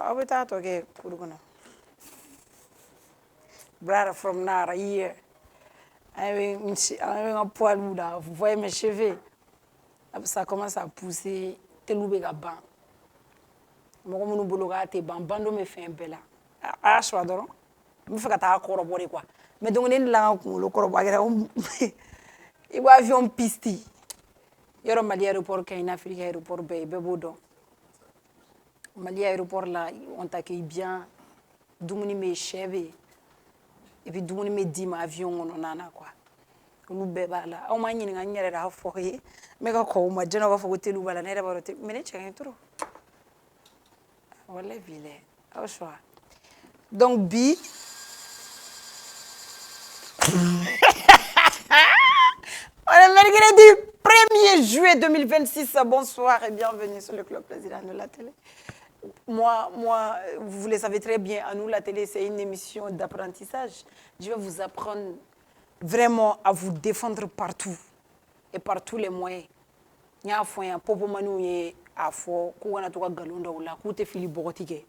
Abita toge kuruguna. Brother from Nara here. Avec un poil là, vous voyez mes cheveux. Ça commence à pousser. Teloube gaban. Mɔgɔ minnu bolo k'a tɛ ban bando bɛ fɛn bɛɛ la a y'a sɔrɔ dɔrɔn n bɛ fɛ ka taa kɔrɔbɔ de quoi mais donc ne la ka kunkolo kɔrɔbɔ a kɛra i ko avion piste yɔrɔ Mali aéroport ka ɲi n'Afrique aéroport bɛɛ ye bɛɛ b'o dɔn Mali aéroport la on t'accueille bien dumuni bɛ yen sɛ bɛ yen et puis dumuni bɛ d'i ma avion kɔnɔna na quoi olu bɛɛ b'a la aw m'a ɲininka n yɛrɛ de y'a fɔ ye n bɛ ka kɔn u ma jɛnɛ b'a fɔ ko teliw b'a la ne yɛrɛ b'a dɔn mais ne cɛ ka ɲi trop. Voilà, vilain. Au choix. Donc, bi. On est mercredi 1er juillet 2026. Bonsoir et bienvenue sur le Club Président de la télé. Moi, vous le savez très bien, à nous, la télé, c'est une émission d'apprentissage. Je vais vous apprendre vraiment à vous défendre partout et par tous les moyens. Il y a un point, Popo Manou a fɔ k'u kana to ka nkalon da u la k'u tɛ fili bɔgɔti kɛ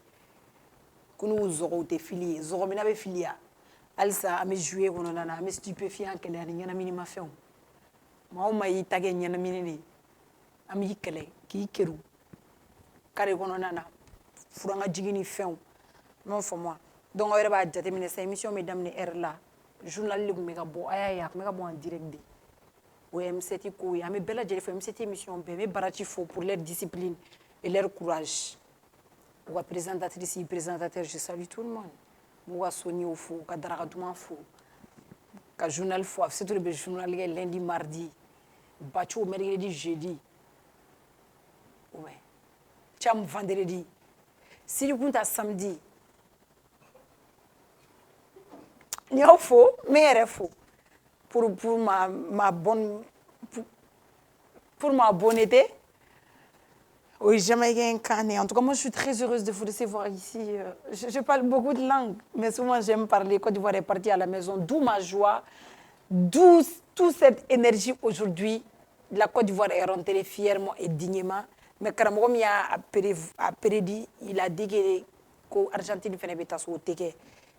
ko n'u zɔgɔ u tɛ fili ye zɔgɔmina bɛ fili ya halisa an bɛ juillet kɔnɔna na an bɛ stupéfiant kɛlɛ ani ɲɛnaminimafɛnw maa o maa y'i ta kɛ ɲɛnamini de ye an b'i kɛlɛ k'i keru kare kɔnɔna na furangajigi ni fɛnw n b'a fɔ moi donc aw yɛrɛ b'a jateminɛ sa émission bɛ daminɛ heure la journal de tun bɛ ka bɔ a y'a ye a tun bɛ ka bɔ en direct de o ye M7 ko ye an bɛ bɛɛ lajɛlen fɔ M7 émission bɛɛ n bɛ Baraji fo pour leur discipline et leur courage u ka présentatrice et présentateur je salue tout le monde n b'u ka Soniw fo ka Daraka Duman fo ka journal fo a surtout de bɛ journal kɛ lundi mardi Bacho mercredi jeudi ouais Cham vendredi Sidi Kunta samedi n y'aw fo n bɛ n yɛrɛ fo pour ma bonne pour ma bonneté. Oui, jamaïcain cané. En tout cas, moi, je suis très heureuse de vous recevoir ici. Je parle beaucoup de langues, mais souvent, j'aime parler. Côte d'Ivoire est partie à la maison, d'où ma joie, d'où toute cette énergie aujourd'hui. La Côte d'Ivoire est rentrée fièrement et dignement. Mais Karamogom a prédit, il a dit que l'Argentine fait des tasses au teke.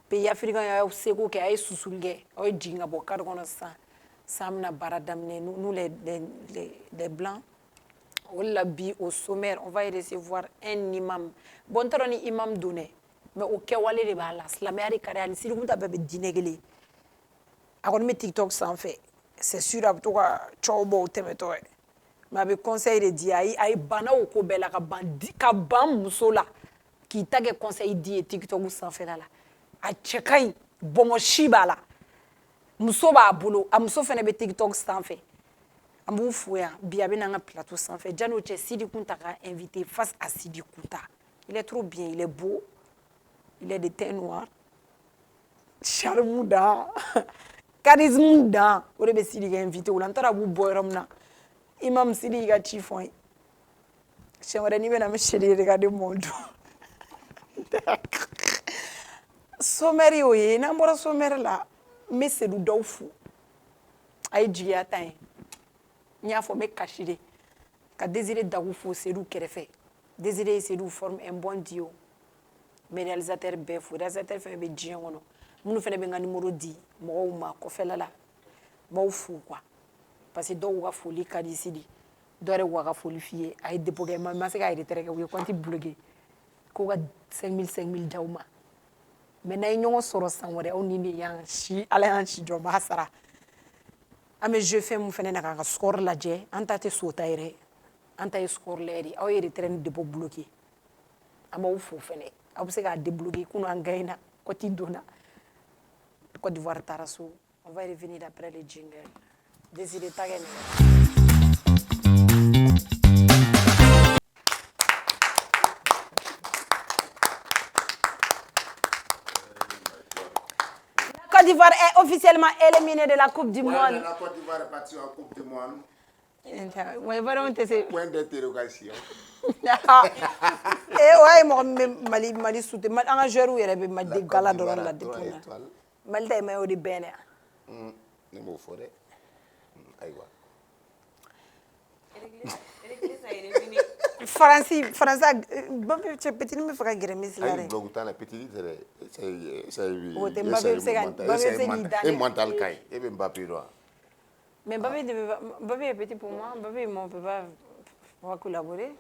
Pays africain a aussi que a susulge, a jinga bokar kono sa samna baradamne nous les blancs. Wala bi au sommaire, on va y recevoir un imam. Bon taroni imam donné, mais au kewale de bala, slamari kare ali siru ta bebe dinegele. Akon me TikTok sans fait. C'est sûr ab to ka chobo temeto e. Ma be conseil de dia ai bana o ko bela ka ban musola ki tage conseil di TikTok sans fait là. A cɛkaɲi bɔnmɔsi b'a la muso b'a bolo a muso fana bɛ TikTok sanfɛ an b'u fo yan bi a bɛ n'an ka plateau sanfɛ janni o cɛ Sidi Kunta ka invité face à Sidi Kunta il est trop bien il est beau il est de teint noir charme dan charisme dan o de bɛ Sidi ka invité o la n taara b'u bɔ yɔrɔ min na Imam Sidi y'i ka ci fɔ n ye siɲɛ wɛrɛ n'i bɛna n bɛ Chérie regarder mon dos sommaire y'o ye n'an bɔra sommaire la n bɛ Seydou dɔw fo a ye jigiya ta ye n y'a fɔ n bɛ kasi de ka Désiré Dagu fo Seydou kɛrɛfɛ Désiré et Seydou forment un bon duo n bɛ réalisateur bɛɛ fo réalisateur fɛn bɛ diɲɛ kɔnɔ minnu fana bɛ n ka numéro di mɔgɔw ma kɔfɛla la n b'aw fo quoi parce que dɔw ka foli ka di Sidi dɔw yɛrɛ k'u ka foli f'i ye a ye dépôt kɛ n ma se k'a retrait kɛ u ye compte bloqué k'u ka 5000 d'aw ma mais n'a ye ɲɔgɔn sɔrɔ san wɛrɛ aw ni de y'an si ala y'an si jɔ n b'a sara an bɛ jeu fɛn min fana na k'an ka score lajɛ an ta tɛ so ta yɛrɛ an ta ye score lajɛ de aw ye retrait ni dépôt bloqué an b'aw fo fɛnɛ aw bɛ se k'a débloqué kunun an gagne na Côte donna Côte d'Ivoire taara so on va y revenir après le jingle Désiré ta kɛ nɛgɛ Côte d'Ivoire est officiellement éliminée de la Coupe du Monde. La Côte d'Ivoire est partie en Coupe du Monde. Oui, vraiment, c'est Point d'interrogation. Et ouais, Mali soutien. Mal engageur ou il y avait mal des galas dans la détourne. Mal des maillots de bene. Ne m'en ferai. Aïwa. Français, Mbappé, tu petit, ne me feras grémer si la Aïe, blog, t'as la petite, c'est mental, et Mbappé, mais Mbappé est petit pour moi. Mbappé, on ne peut pas collaborer.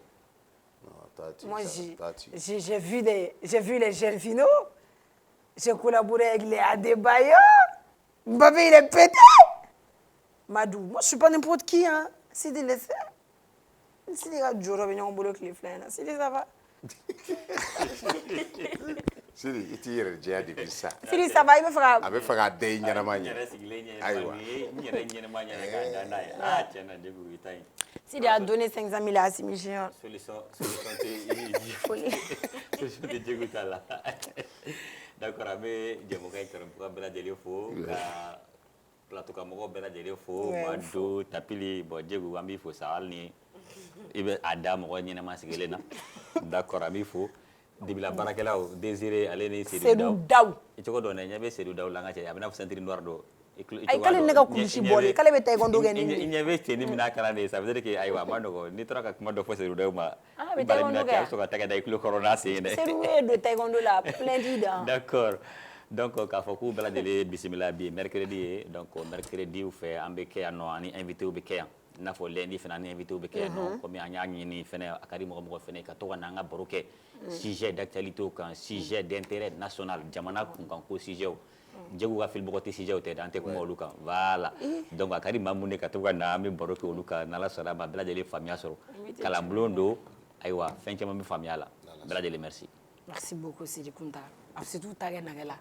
Moi, j'ai vu les Gervinho. J'ai collaboré avec les Adebayo. Mbappé, il est pété. Madou, moi, je ne suis pas n'importe qui. Hein. Si tu laisses. Si les gars jouent, ils ont boulot avec les fleurs. Si ça va. Si tu es déjà depuis ça. Si ça va, il me fera. Avec Faga Day, Yanamani. S'il a donné 500 000 à 6 000 d'accord, mais je vais faire un peu de faux. Plateau comme on va dire faux, Mado, Tapili, bon Dieu, vous avez fait ça, ni Adam, on y a pas signé là. D'accord, ami faux. Depuis la barakela, désiré aller c'est Daou. Et tu connais, il y avait c'est Daou là, il y avait un centre noir d'eau. Ay kale ne ka kulusi boli kale be tay gondo gani il y avait c'est ni mina kala ne ça veut dire que aywa mando ni tra ka kuma do fo c'est Daou ma be tay gondo ga so ka taga dai kilo corona c'est ne c'est roué de tay gondo là plein d'idées. D'accord. Donc ka fo ku bela de bismillah bi mercredi donc mercredi ou fait ambeke ano ani invité ou beke na fo lundi fena ni invité ou beke no comme anya ni fena akari mo fena ka to na nga boroke sujet d'actualité kan sujet d'intérêt national jamana kun kan ko sujet Djegu ka fil bokoti si jawte dante kuma oluka voilà donc akari mamunde ka to na mi boroke oluka nala sara ba bela de famia soro kala blondo aywa fenchema mi famia la bela de merci beaucoup Sidi Kunta c'est tout tague nagala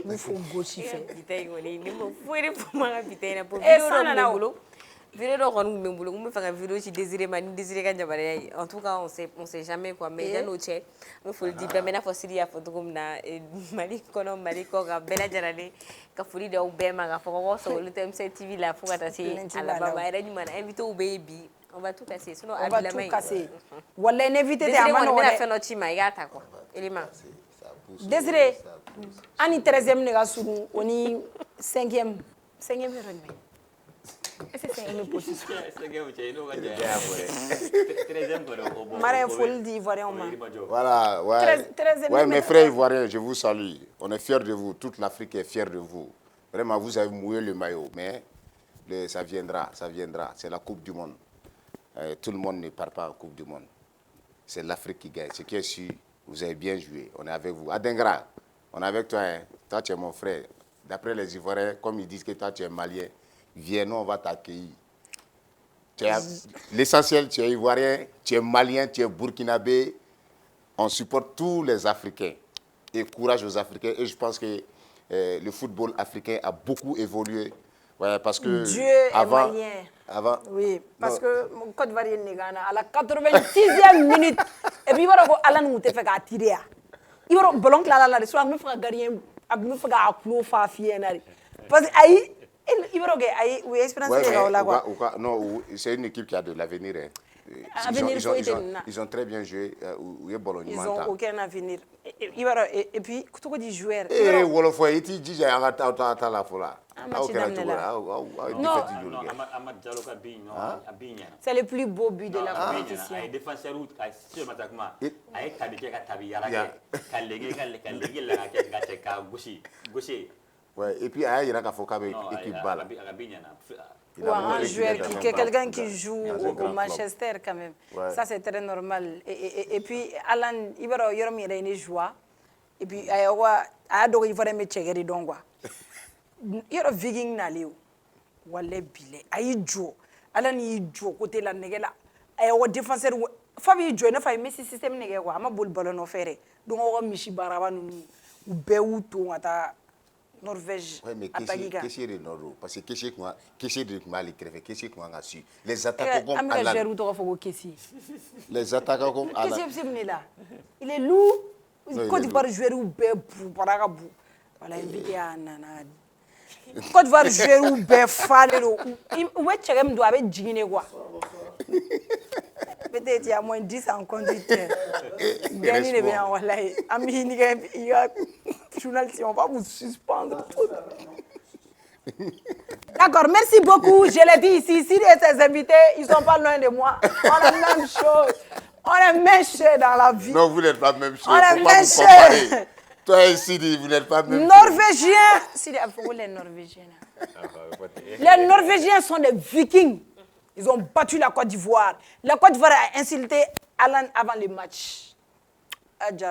il faut gauche fait bitay ngoni ni mo fere pour ma bitay na pour vidéo vidéo on me boulot on me faire une vidéo ci désiré ka jabare en tout cas on sait jamais quoi mais dans notre chat il faut le dire mais na fosili ya photo comme na mali ko ga bela jarale ka fuli da ubema ga foko so le TMC TV la fo ta ci ala baba era ni mana invité ou baby on va tout casser sinon on va tout casser wala invité te amano on a fait notre chima yata quoi élément Désiré ani 13e ne ga sunu oni 5e heure ni ese c'est une position Marin folie d'Ivoirien voilà ouais mes frères ivoiriens je vous salue on est fiers de vous toute l'Afrique est fière de vous vraiment vous avez mouillé le maillot mais ça viendra c'est la Coupe du Monde tout le monde ne part pas en Coupe du Monde c'est l'Afrique qui gagne ce qui est sûr vous avez bien joué on est avec vous Adengra on est avec toi hein. Toi tu es mon frère d'après les Ivoiriens comme ils disent que toi tu es malien viens, nous, on va t'accueillir. L'essentiel, tu es ivoirien, tu es malien, tu es burkinabé. On supporte tous les Africains. Et courage aux Africains. Et je pense que le football africain a beaucoup évolué. Ouais, parce que Dieu avant, est malien. Oui, parce que mon Côte d'Ivoire est à la 86e minute. Et puis, il va y Alan Mouté fait tirer. Il va y ballon là, soit me faire gagner, me faire appeler Fafi. Parce que il va y oui, Espérance là quoi. Non, c'est une équipe qui a de l'avenir. Hein. Ils ont très bien joué. Ils n'ont aucun avenir. Et puis, tout dit joueur. Et Wolof, il dit j'ai un ta la fola. Non, c'est le plus beau but de la compétition. Ouais, et puis il y a une équipe balle. Un joueur quelqu'un qui joue au Manchester quand même. Ouais. Ça c'est très normal. Et puis Alan, il va y avoir une joie. Et puis il y a donc il faut me checker donc quoi. Il y a Viking nalio. Wale bile. Ayi jo. Alan il joue côté la negela. Il y a défenseur Fabi joue na fa Messi système nege quoi. Ma bol ballon offert. Donc on va Michi Baraba nous ou Beuto ata Norvège. Oui, mais qu'est-ce que Nord parce que qu'est-ce de Mali crève, qu'est-ce qu'on a su. Les attaquants comme Alan. Les attaquants comme Alan. Qu'est-ce que c'est là? Il est lourd. Côte d'Ivoire jouer ou pour Paragabou. Voilà invité à Nana. Côte d'Ivoire jouer ou Falero. Où est-ce que tu dois avec Gine quoi? Peut-être il y a moins 10 en conducteur. Gagner les bien voilà. Ami il y a journaliste, on va vous suspendre tout. D'accord, merci beaucoup. Je l'ai dit ici, si ces invités, ils sont pas loin de moi. On a la même chose. On est méchants dans la vie. Non, vous n'êtes pas même On est méchants. Toi et Sidi, vous n'êtes pas même Norvégiens. Sidi, les Norvégiens. Les Norvégiens sont des Vikings. Ils ont battu la Côte d'Ivoire. La Côte d'Ivoire a insulté Alan avant le match.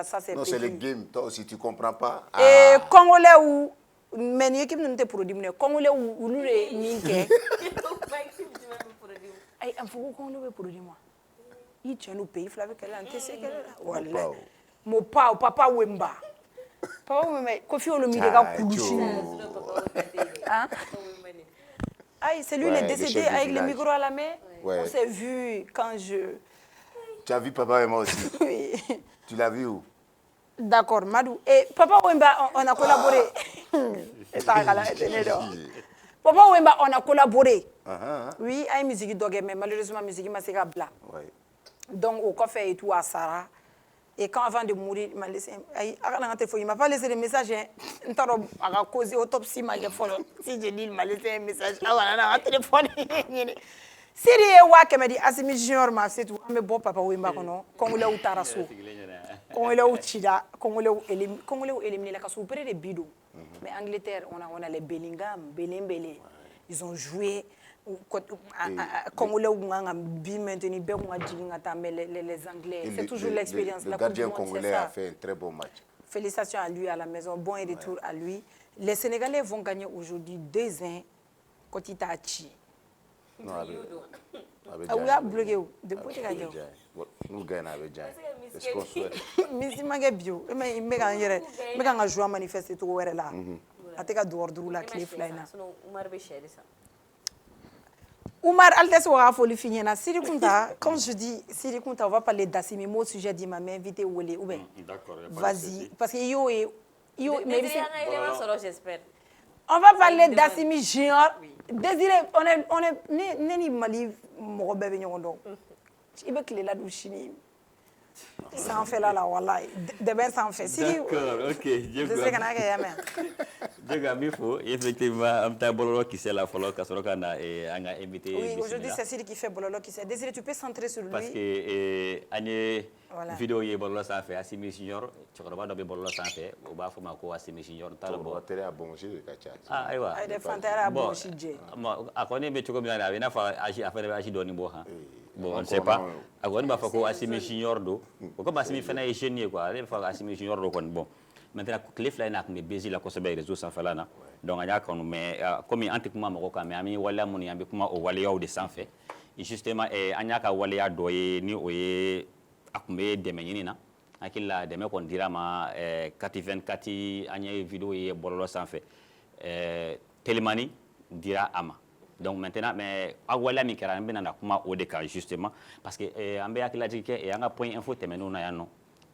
Ça, c'est non, c'est le game. Toi aussi, tu ne comprends pas. Et Congolais ou... Mais l'équipe ne te produit pas. Congolais ou nous les minke. Aïe, il faut qu'on nous produise moi. Il tient nos pays, Flavie, qu'elle a un TC, qu'elle a. Voilà. Mon papa Wemba. Papa Wemba, Kofi Olomidega Koulouchine. Hein? Aïe, c'est lui le décédé avec le micro à la main. On s'est vu quand je... Tu as vu papa et moi aussi? Oui. Tu l'as vu où? D'accord, Madou. Et Papa Wemba, on a collaboré. Papa Wemba, on a collaboré. Oui, à une musique d'orgue, mais malheureusement, la musique m'a séqué blanc. Donc, au café et tout à Sarah. Et quand avant de mourir, il m'a laissé. Il m'a pas laissé de message. Il m'a causé autopsie. Si je dis, il m'a laissé un message. Ah, téléphone. Si il m'a dit, Assimi Junior, c'est tout. Mais bon, Papa Wemba, Congolais ou Tarasso. Congolais ou Chida. Congolais ou éliminé la casse au près de Bidou. Mais Angleterre, on a les Bellingham, Belém. Ils ont joué. Congolais ou maintenu les Anglais. C'est toujours l'expérience. Le gardien congolais a fait un très bon match. Félicitations à lui à la maison. Bon et retour à lui. Les Sénégalais vont gagner aujourd'hui 2-1 contre Itachi. Non, oui, à bloquer. Depuis que gagné. Nous gagnons avec Jai. C'est ce qu'on souhaite. Misi mangé bio. Mais il me gagne jouer manifester tout le là. Ateka dehors de la clé flyna. Oumar Altes aura folie finir na Siri Kunta. Quand je dis Siri Kunta, on va parler d'Assimi. Moi, sujet dit ma mère invité ou les. D'accord. Vas-y, parce que mais j'espère. on va parler d'Assimi Junior. Désiré, on est ni Mali Morobé Vignon. Il veut que les ladouchini. Ça en fait là, voilà. De bien, ça en fait. D'accord, ok. Effectivement, un petit bololo qui s'est là, et on a invité. Oui, aujourd'hui, c'est Siri qui fait bololo qui s'est. Désiré, tu peux centrer sur lui. Parce que, Agnès, vidéo est bololo sans fait, Assimi Junior, tu crois pas bololo sans fait, au bas, il faut Assimi Junior. Tu vas te à bon jeu, ah, oui. Il est à bon jeu. À connaître, mais tu connais bien, il faut agir dans le bon. Bon, on ne sait pas. Agora ba fako Assimi Junior do. Ko ba Assimi fana e génie quoi. Il faut Assimi Junior do kon bon. Maintenant clé fly na ko bezi la ko sobe réseau sans falana. Donc anya kon mais comme antiquement mako ka mais ami wala mun yambe kuma o wale yaw de sans fait. Et justement anya ka wale ya do ni o ye akumbe de menini na. Akilla de me kon dira ma 424 anya vidéo ye bololo sans fait. Telemani dira ama. Donc maintenant, mais awala mi kera mbena na kuma o de ka justement parce que ambe akila dike e anga point info temeno na yano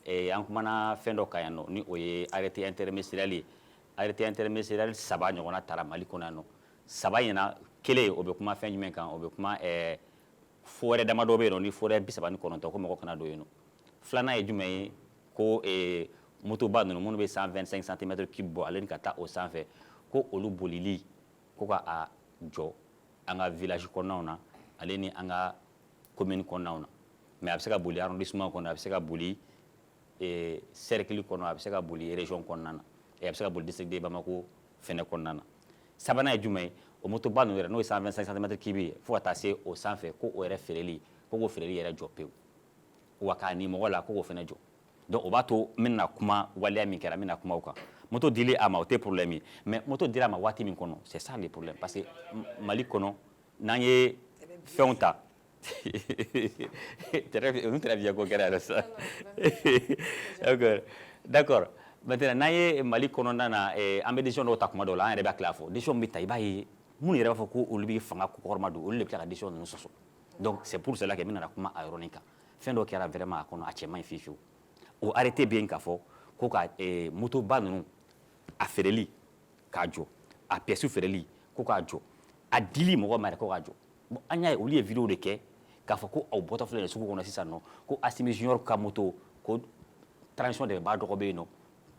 e an kuma na fendo ka yano ni o ye arrêté interministériel saba nyona tara mali konano saba yana kele o be kuma fen jmen kan o be kuma forêt dama do be no ni forêt bisaba ni kononto ko mako kana do yeno flana e jumay ko moto ba no mo be 125 cm3 bo alen kata o 120 ko olu bolili ko ka a jo anga village kɔnɔnaw ale ni anga commune kɔnɔnaw mais a bɛ se ka boli arrondissement kɔnɔ a bɛ se ka boli cercle kɔnɔ a bɛ se ka boli région kɔnɔna na et a bɛ se ka boli district de Bamako fɛnɛ kɔnɔna na sabanan ye jumɛn ye o motoba ninnu yɛrɛ n'o ye 125 cm kibi fo ka taa se o sanfɛ ko o yɛrɛ feereli ko k'o feereli yɛrɛ jɔ pewu wa k'a ni mɔgɔ la ko k'o fɛnɛ jɔ donc o b'a to n bɛna kuma waleya min kɛra n bɛna kuma o kan moto dili a ma o tɛ problème ye mais moto dira a ma waati min kɔnɔ c'est ça le problème parce que Mali kɔnɔ n'an ye fɛnw ta olu tɛna bien ko kɛra yɛrɛ sa d'accord maintenant n'an ye Mali kɔnɔna na an bɛ décision dɔw ta kuma dɔw la an yɛrɛ b'a tila fɔ décision bɛ ta i b'a ye minnu yɛrɛ b'a fɔ ko olu bɛ fanga kɔkɔrɔma don olu de bɛ tila ka décision ninnu sɔsɔ donc c'est pour cela que n bɛna kuma a yɔrɔnin kan fɛn dɔ kɛra vraiment a kɔnɔ a cɛ man ɲi fiyewu o arrêté bɛ yen k'a fɔ ko ka motoba ninnu a feereli k'a jɔ a pièces feereli ko k'a jɔ a dili mɔgɔ ma yɛrɛ ko k'a jɔ bon an y'a ye olu ye vidéo de kɛ k'a fɔ ko aw bɔtɔ filɛ nin sugu kɔnɔ sisan nɔ ko Assimi Junior ka moto ko transition dɛmɛbaga dɔ bɛ yen nɔ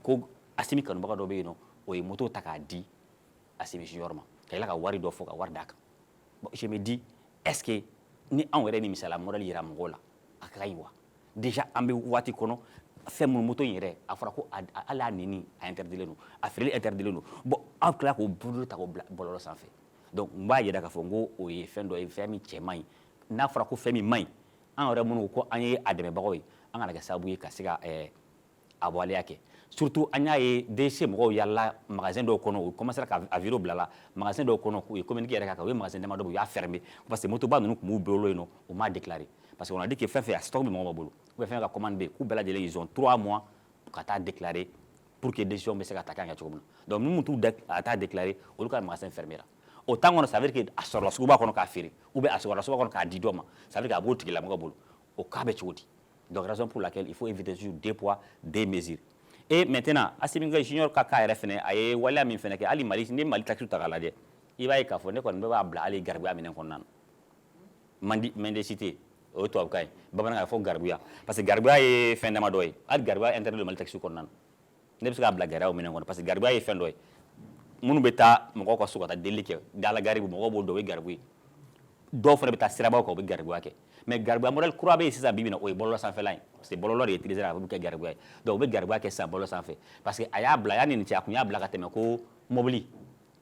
ko Assimi kanubaga dɔ bɛ yen nɔ o ye moto ta k'a di Assimi Junior ma ka tila ka wari dɔ fɔ ka wari d'a kan bon je me dis est-ce que ni anw yɛrɛ ni misala modèle yira mɔgɔw la a ka ɲi wa déjà an bɛ waati kɔnɔ fɛn minnu moto in yɛrɛ a fɔra ko hali a nini a interdilen don a feereli interdilen don bon aw tila k'o bolo ta k'o bila bɔlɔlɔ sanfɛ donc n b'a yira k'a fɔ n ko o ye fɛn dɔ ye fɛn min cɛ man ɲi n'a fɔra ko fɛn min man ɲi an yɛrɛ minnu ko an ye a dɛmɛbagaw ye an kana kɛ sababu ye ka se ka a waleya kɛ surtout an y'a ye DC mɔgɔw yala magasin dɔw kɔnɔ u commencera ka a vidéo bila la magasin dɔw kɔnɔ u ye communiqué yɛrɛ k'a kan u ye magasin damadɔ u y'a fermé parce que motoba ninnu tun b'u bolo yen nɔ u m'a déclaré parce qu'on a dit que fɛn fɛn a stock bɛ mɔgɔ bolo ou bien fɛn ka commande bɛ yen k'u bɛɛ lajɛlen ils ont 3 mois ka taa déclarer pour que décision bɛ se ka ta kan kɛ cogo min na donc minnu t'u a taa déclarer olu ka magasin fermé la o temps kɔnɔ ça veut dire que a sɔrɔla suguba kɔnɔ k'a feere ou bien a sɔrɔla suguba kɔnɔ k'a di dɔ ma ça veut dire que a b'o tigilamɔgɔ bolo o cas bɛ cogo di donc raison pour laquelle il faut éviter toujours deux poids deux mesures et maintenant Assimi Junior ka cas yɛrɛ fɛnɛ a ye waleya min fɛnɛ kɛ hali Mali ni Mali taxi ta k'a lajɛ i b'a ye k'a fɔ ne kɔni bɛɛ b'a bila hali garibuya minɛn kɔnɔna na mendicité o ye tubabukan ye bamanankan fɔ garibuya parce que garibuya ye fɛn dama dɔ ye hali garibuya interdit don Mali taxi kɔnɔna na ne bɛ se k'a bila garibuya minɛn kɔnɔ parce que garibuya ye fɛn dɔ ye minnu bɛ taa mɔgɔw ka so ka taa delili kɛ dala garibu mɔgɔw b'o dɔn o ye garibu ye dɔw fana bɛ taa sirabaw kan o bɛ garibuya kɛ mais garibuya modèle kura bɛ yen sisan bi bi in na o ye bɔlɔlɔ sanfɛla ye parce que bɔlɔlɔ de ye utilisé a bɛ kɛ garibuya ye donc o bɛ garibuya kɛ sisan bɔlɔlɔ sanfɛ parce que a y'a bila yanni nin cɛ a tun y'a bila ka tɛmɛ ko mobili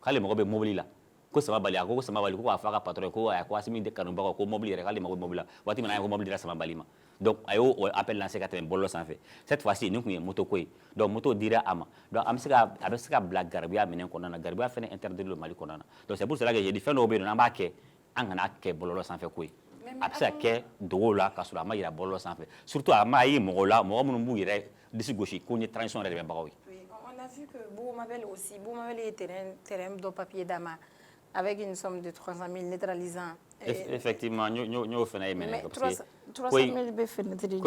k'ale mago bɛ mobili la ko Samabali a ko Samabali ko k'a fɔ a ka patron ko Assimi kanubagaw ko mobili yɛrɛ k'ale mago bɛ mobili la waati min na an ye ko mobili dira Samabali ma donc a y'o appel lancé ka tɛmɛ bɔlɔlɔ sanfɛ cette fois-ci nin tun ye moto ko ye donc moto dira a ma donc a bɛ se ka bila garibuya minɛn kɔnɔna na garibuya fɛnɛ interdit don Mali kɔnɔna na donc c'est pour cela que j'ai dit fɛn dɔw bɛ yen nɔ an b'a kɛ an kana kɛ bɔlɔlɔ sanfɛ ko ye a bɛ se ka kɛ dogow la k'a sɔrɔ a ma yira bɔlɔlɔ sanfɛ surtout a ma ye mɔgɔw la mɔgɔ minnu b'u yɛrɛ disi gosi ko n ye transition yɛrɛ dɛmɛbagaw ye. On a vu que Boumabel aussi, Boumabel est terrain de papier d'ama avec une somme de 300 000 neutralisant. Effectivement, nous faisons mais 300 000 bɛ fenêtre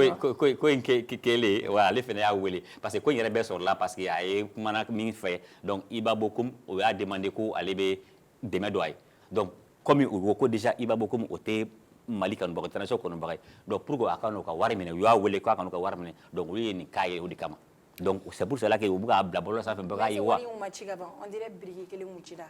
ko in kele wa ale fana y'a wele parce que ko in yɛrɛ bɛɛ sɔrɔla parce que a ye kumana min fɛ donc Iba Bokoum o y'a demandé ko ale bɛ dɛmɛ dɔ a ye donc comme u ko ko déjà Iba Bokoum o tɛ Mali kanubaga international kanubaga ye donc pour que a ka n'u ka wari minɛ u y'a wele k'a ka n'u ka wari minɛ donc olu ye nin cas ye o de kama donc c'est pour cela que u bɛ k'a bila bɔlɔlɔ sanfɛ bɛɛ k'a ye wa on dirait briquet kelen mun cira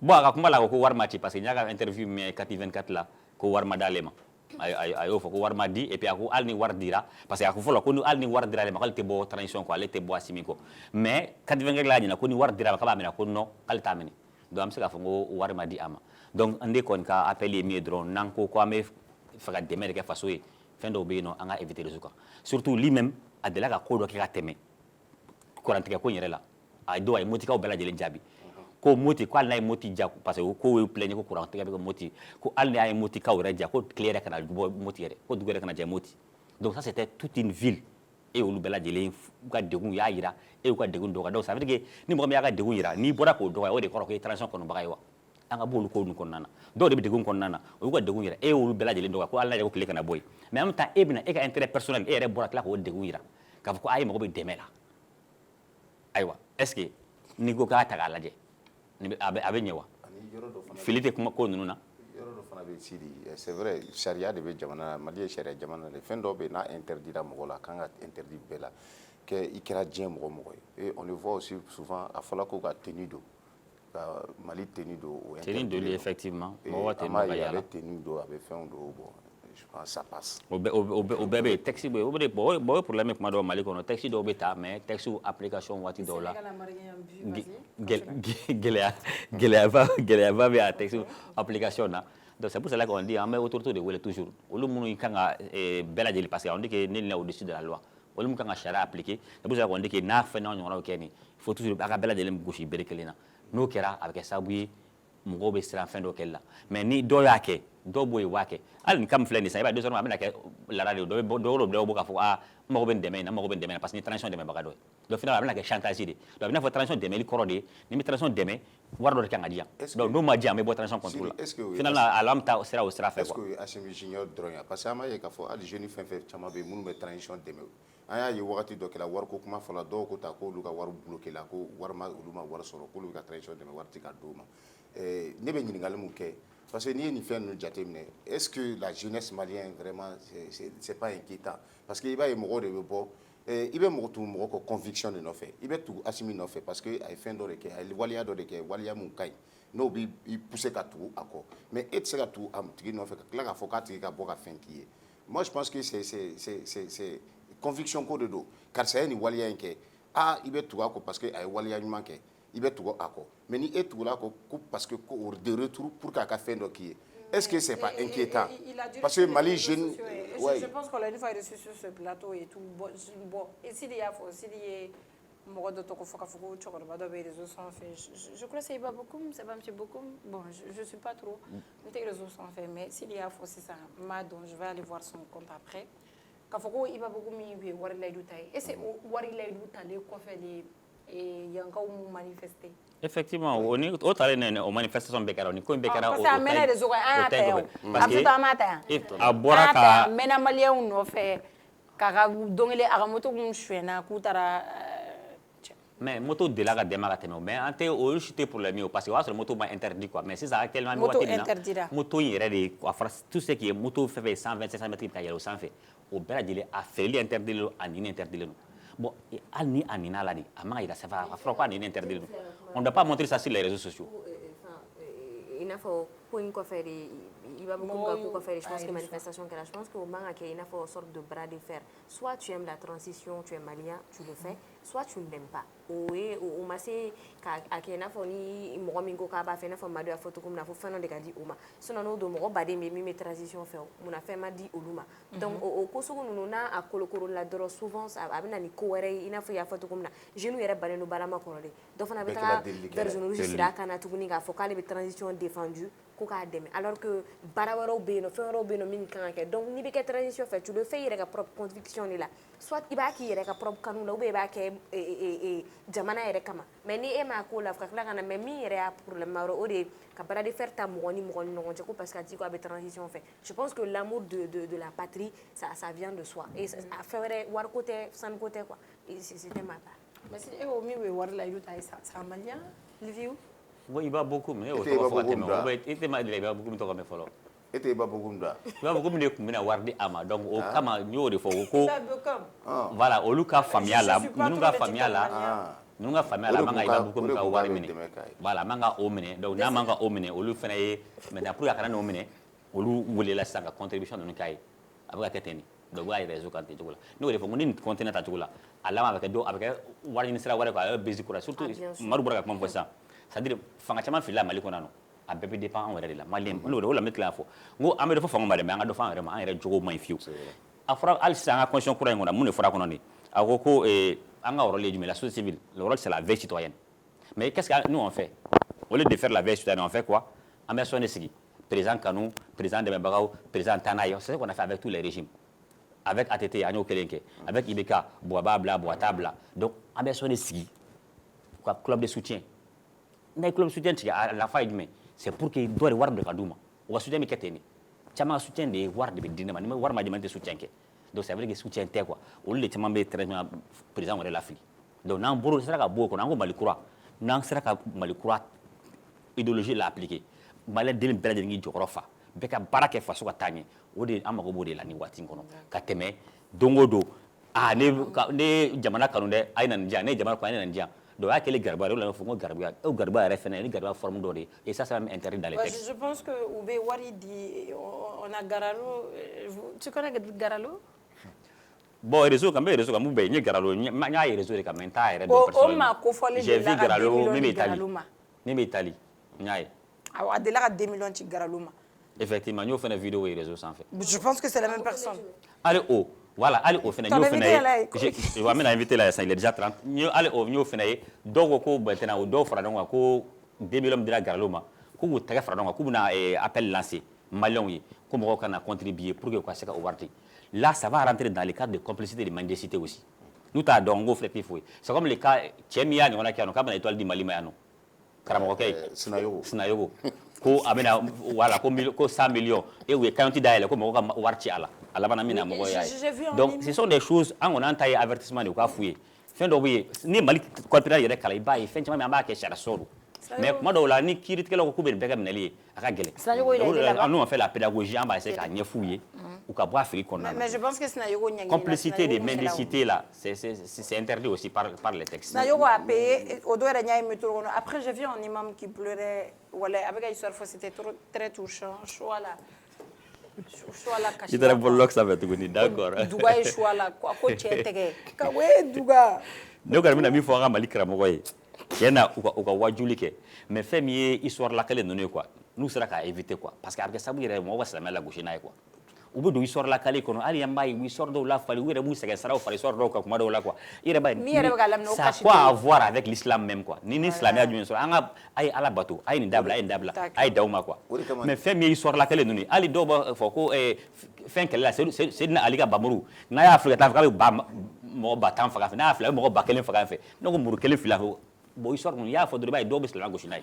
bon a ka kuma la ko wari ma ci parce que n y'a ka interview min kɛ 24 la ko wari ma d'ale ma a y'o fɔ ko wari ma di et puis a ko hali ni wari dira parce que a ko fɔlɔ ko hali ni wari dira ale ma k'ale tɛ bɔ transition kɔ ale tɛ bɔ Assimi kɔ mais 24 la ɲina ko ni wari dira a ma k'a b'a minɛ ko non k'ale t'a minɛ donc an bɛ se k'a fɔ ko wari ma di a ma donc n de kɔni ka appel ye min ye dɔrɔn n'an ko ko an bɛ fɛ ka dɛmɛ de kɛ faso ye fɛn dɔw bɛ yen nɔ an ka éviter réseau kan surtout lui-même a delila ka ko dɔ kɛ ka tɛmɛ kurantigɛ ko in yɛrɛ la a don a ye motikaw bɛɛ lajɛlen jaabi ko moti ko hali n'a ye moti ja parce que ko ye plaignent ko kurantigɛ bɛ kɛ moti ko hali n'a ye motikaw yɛrɛ ja ko tile yɛrɛ kana bɔ moti yɛrɛ ko dugu yɛrɛ kana jɛ moti donc ça c'était toute une ville e olu bɛɛ lajɛlen ka degun y'a yira e y'u ka degun dɔgɔya donc ça veut dire que ni mɔgɔ min y'a ka degun yira n'i bɔra k'o dɔgɔya o de kɔrɔ ko ye transition kɔnɔbaga ye wa an ka bɔ olu ko ninnu kɔnɔna na dɔw de bɛ degun kɔnɔna na o y'u ka degun yira e y'olu bɛɛ lajɛlen dɔgɔya ko hali n'a yɛrɛ ko tile kana bɔ yen mais en même temps e bɛna e ka intérêt personnel e yɛrɛ bɔra tila k'o degun yira k'a fɔ ko a ye mago bɛ dɛmɛ la ayiwa est-ce que n'i ko k'a ta k'a lajɛ a bɛ ɲɛ wa fili tɛ kuma ko ninnu na yɔrɔ dɔ fana bɛ Sidi c'est vrai sariya de bɛ jamana na Mali ye sariya jamana de fɛn dɔw bɛ n'a interdira mɔgɔ la a kan ka interdit bɛɛ la kɛ i kɛra diɲɛ mɔgɔ mɔgɔ ye et on le voit aussi souvent a fɔra ko ka tenue don ka Mali tenue don o tenue doli effectivement mɔgɔ tɛ mɔgɔ yala tenue don a bɛ fɛnw don bon je pense ça passe o bɛɛ bɛ taxi bɛ o bɛ bon problème kuma dɔw Mali kɔnɔ taxi dɔw bɛ ta mais taxi application waati dɔw la gɛlɛyaba bɛ a taxi application na donc c'est pour cela qu'on dit an bɛ autorité de wele toujours olu minnu kan ka bɛɛ lajɛlen parce que on dit que nul n'est au-dessus de la loi olu min kan ka sariya appliquer c'est pour cela qu'on dit que n'a fɛn n'a ɲɔgɔnnaw kɛ nin il faut toujours a ka bɛɛ lajɛlen gosi bere kelen na n'o kɛra a bɛ kɛ sababu ye mɔgɔw bɛ siran fɛn dɔ kɛli la mais ni dɔw y'a kɛ dɔw b'o ye u b'a kɛ hali nin cas min filɛ nin sisan i b'a ye dɔ a bɛna kɛ laada de ye dɔw bɔ k'a fɔ n mago bɛ nin dɛmɛ in na n mago bɛ nin dɛmɛ in na parce que ni transition dɛmɛbaga dɔ ye donc finalement a bɛna kɛ chantage de donc a bɛ n'a fɔ transition dɛmɛli kɔrɔ de ye ni bɛ transition dɛmɛ wari dɔ de kan ka di yan donc n'o ma di yan an bɛ bɔ transition contrôle la finalement alors an bɛ taa sira o sira fɛ quoi est-ce que Assimi Junior dɔrɔn ye parce que an b'a ye k'a fɔ hali jeunes fɛn fɛn caman bɛ yen minnu bɛ transition dɛmɛ an y'a ye wagati dɔ kɛra wariko kuma fɔla dɔw ko ta k'olu ka wari bloqué la ko olu ma wari sɔrɔ k'olu bɛ ka transition dɛmɛ wari tɛ ka d'u ma ne bɛ ɲininkali mun kɛ parce que n'i ye nin fɛn ninnu jateminɛ est-ce que la jeunesse malienne vraiment c'est pas inquiétant parce que i b'a ye mɔgɔw de bɛ bɔ i bɛ mɔgɔ tugu mɔgɔ kɔ conviction de nɔfɛ i bɛ tugu Assimi nɔfɛ parce que a ye fɛn dɔ de kɛ a ye waleya dɔ de kɛ waleya mun ka ɲi n'o b'i pousser ka tugu a kɔ mais e tɛ se ka tugu a tigi nɔfɛ ka tila k'a fɔ k'a tigi ka bɔ ka fɛn k'i ye Moi, je pense que c'est conviction ko de do. Car c'est un waliya inke. Ah, il est tout à parce que ay waliya nyuma ke. Il est tout à ko. Mais ni est tout là parce que de retour pour qu'à faire donc qui est. Est-ce que c'est pas inquiétant? Parce que Mali jeune. Je pense qu'on l'a une fois reçu sur ce plateau et tout. Bon, et s'il y a mɔgɔ dɔ tɔgɔ fɔ k'a fɔ ko cɛkɔrɔba dɔ bɛ réseau sanfɛ je crois c'est Iba Bokoum c'est pas monsieur Bokoum bon je suis pas trop n tɛ réseau sanfɛ mais s'il y'a fɔ sisan n m'a dɔn je vais aller voir son compte après k'a fɔ ko Iba Bokoum min ye wari layidu ta ye est-ce que wari layidu talen kɔfɛ de yankaw m'u manifester. Effectivement, o talen o manifestation bɛɛ kɛra o ni ko in bɛɛ kɛra o parce que a mɛnna réseau kan an y'a ta yan parce que an m'a ta yan a bɔra ka a mɛnna maliyɛnw nɔfɛ k'a ka don kelen a ka moto kun suɲɛna k'u taara. Mais moto de la ka dɛmɛ ka tɛmɛ mais an tɛ o si tɛ problème ye parce que o y'a sɔrɔ moto ma interdit quoi mais sisan actuellement moto interdira moto in yɛrɛ de a fɔra tout ce qui est moto fɛn fɛn 125 mètres bɛ ka yɛlɛ o sanfɛ o bɛɛ lajɛlen a feereli interdit don a nini interdit don bon hali ni a nina la de a man ka yira sanfɛ a fɔra ko a nini interdit don on ne doit pas montrer ça sur les réseaux sociaux. I n'a fɔ ko in kɔfɛ de Iba Bokoum ka ko kɔfɛ de je pense que manifestation kɛra je pense que o man ka kɛ i n'a fɔ sorte de bras de fer soit tu aimes la transition tu es malien tu le fais soit tu ne l'aimes pas o ma se k'a kɛ i n'a fɔ ni mɔgɔ min ko k'a b'a fɛ i n'a fɔ Madu y'a fɔ cogo min na fo fɛn dɔ de ka di o ma sinon n'o don mɔgɔ baden bɛ min bɛ transition fɛ munna fɛn ma di olu ma donc o ko sugu ninnu n'a a kolokolo la dɔrɔn souvent a bɛ na ni ko wɛrɛ ye i n'a fɔ i y'a fɔ cogo min na jeunes yɛrɛ bannen don balama kɔrɔ de dɔ fana bɛ taga vers zone rouge sira a kan na tuguni k'a fɔ k'ale bɛ transition défendu ko k'a dɛmɛ alors que baara wɛrɛw bɛ yen nɔ fɛn wɛrɛw bɛ yen nɔ min kan ka kɛ donc n'i bɛ kɛ transition fɛ tu le fais i yɛrɛ ka propre conviction de la soit i b'a k'i yɛrɛ ka propre kanu la ou bien i b'a kɛ jamana yɛrɛ kama mais ni e m'a k'o la ka tila ka na mais min yɛrɛ y'a problème wɛrɛ o de ye ka bras de fer ta mɔgɔ ni ɲɔgɔn cɛ ko parce que a dit ko a bɛ transition fɛ je pense que l'amour de la patrie ça vient de soi et a fɛn wɛrɛ wariko tɛ sanuko tɛ quoi c'était ma part. mais si e ko min bɛ wari layidu ta ye c'est un malien Liviu. Bon, Iba Bokoum mais o tɔgɔ fɔ ka tɛmɛ o tɛ ma deli Iba Bokoum tɔgɔ mɛn fɔlɔ. E tɛ Iba Bokoum da. Iba Bokoum de tun bɛna wari di a ma donc o kama n y'o de fɔ ko voilà olu ka faamuya la ninnu ka faamuya la a man ka Iba Bokoum ka wari minɛ voilà a man ka o minɛ donc n'a man ka o minɛ olu fana ye maintenant pour que a kana n'o minɛ olu welela sisan ka contribution ninnu k'a ye a bɛ ka kɛ ten de donc u y'a réseau kan ten cogo la n'o de fɔ ko ni nin continuer ta cogo la a laban a bɛ kɛ wari ɲini sira wɛrɛ quoi a bɛ base kura surtout Madu bɔra ka kuma fɔ sisan c'est-à-dire fanga caman filila Mali kɔnɔ yan a bɛɛ bɛ dépend anw yɛrɛ de la maliyɛn o la n bɛ tila k'a fɔ n ko an bɛ dɔ fɔ fanga ma dɛ mais an ka dɔ fɔ an yɛrɛ ma an yɛrɛ jogo man ɲi fiyewu a fɔra hali sisan an ka constitution kura in kɔnɔ mun de fɔra kɔnɔ de a ko ko an ka rôle ye jumɛn la société civile le rôle c'est la veille citoyenne mais qu'est-ce que nous on fait au lieu de faire la veille citoyenne on fait quoi an bɛ sɔn de sigi président kanu président dɛmɛbagaw président taa n'a ye c'est ce qu'on a fait avec tous les régimes avec ATT an y'o kelen kɛ avec IBK Buwa b'a bila Buwa t'a bila donc an bɛ sɔn de sigi ka club de soutien n'a ye club de soutien tigɛ a nafa ye jumɛn c'est pour que dɔ de wari de ka d'u ma o ka soutien bɛ kɛ ten de caman ka soutien de ye wari de bɛ di ne ma ni wari ma di ma n tɛ soutien kɛ donc ça veut dire que soutien tɛ quoi olu de caman bɛ traitement président wɛrɛ lafili donc n'an bɔra sera ka bɔ o kɔnɔ an ko Mali kura n'an sera ka Mali kura idéologie la appliquer maliyɛn den bɛɛ lajɛlen k'i jɔyɔrɔ fa bɛɛ ka baara kɛ faso ka taa ɲɛ o de an mago b'o de la nin waati in kɔnɔ ka tɛmɛ don o don ne jamana kanu dɛ a ye na nin diyan ne ye jamana kanu a ye na nin diyan donc o y'a kɛlen garibuya de ye o la fɔ n ko garibuya o garibuya yɛrɛ fɛnɛ ni garibuya forme dɔ de ye et ça c'est même interdit dans les textes. Je pense que u bɛ wari di on a Garalo tu connais Garalo. Bon réseau kan n bɛ réseau kan mun bɛ yen n ye Garalo n y'a ye réseau de kan mais n t'a yɛrɛ dɔn personnellement. O ma kofɔli j'ai vu Garalo min bɛ Garalo ma. min bɛ Italie n y'a ye. awɔ a delila ka 2 millions ci Garalo ma. Effectivement n y'o fɛnɛ vidéo ye réseau sanfɛ. Je pense que c'est la même personne. Allez o voilà allez o fɛnɛ n y'o fɛnɛ ye wa n bɛna invité la sisan il est déjà 30 allez o n y'o fɛnɛ ye dɔw ko ko maintenant o dɔw fara ɲɔgɔn kan ko 2 millions dira Garalo ma ko k'u tɛgɛ fara ɲɔgɔn kan k'u bɛna appel lancer maliyɛnw ye ko mɔgɔw kana contribuer pour que u ka se ka o wari di là ça va rentrer dans le cadre de complicité de mendicité aussi n'u t'a dɔn n ko filɛ tɛ foyi c'est comme le cas cɛ min y'a ɲɔgɔnna kɛ yan nɔ k'a bɛna étoile di Mali ma yan nɔ karamɔgɔkɛ ye Sinayogo ko a bɛna voilà ko 100 millions et u ye cagnotte dayɛlɛ ko mɔgɔw ka wari ci a la a labanna min na mɔgɔw y'a ye donc ce sont des choses an kɔni an ta ye avertissement de u k'a f'u ye fɛn dɔw bɛ yen ni Mali kɔnpilɛ yɛrɛ kalan i b'a ye fɛn caman min an b'a kɛ sariya sɔrɔ don mais kuma dɔw la ni kiiritigɛlaw ko k'u bɛ nin bɛɛ kɛ minɛli ye a ka gɛlɛn nous on fait la pédagogie an b'a essayer k'a ɲɛf'u ye u ka bɔ a fili kɔnɔna na mais je pense que Sinayogo ɲɛɲini complicité de mendicité là c'est interdit aussi par les textes. Sinayogo a payé o dɔ yɛrɛ ɲa ye métro kɔnɔ après j'ai vu un imam qui pleurait wala a bɛ ka histoire fɔ c'était très touchant choix là choix la caché. Il te bloque ça fait tout d'accord. Duga est choix la quoi ko tchètege. Ka we duga. Ne ko mina mi fo nga mali kramo koy. Yena u ka wajuli ke. Mais fait mi histoire la kale nonu quoi. Nous sera ka éviter quoi parce que après ça bu yere mo wasala la gauche na quoi. U be do histoire la kale kono ali yamba histoire do la fali were bu sege sara fali histoire do ka kuma do la quoi. Yere ba ça quoi à voir avec l'islam même quoi. Ni islam ya jumé so anga ay ala bato ay ni dabla ay dawma quoi. Mais fait mi histoire la kale nonu ali do ba fo ko fin kale la c'est na ali ka bamuru na ya afrika ta fa ba mo ba tan fa na afla mo ba kelen fa fe no ko muru kelen fila bo histoire mun ya fo do ba do bisla gauche na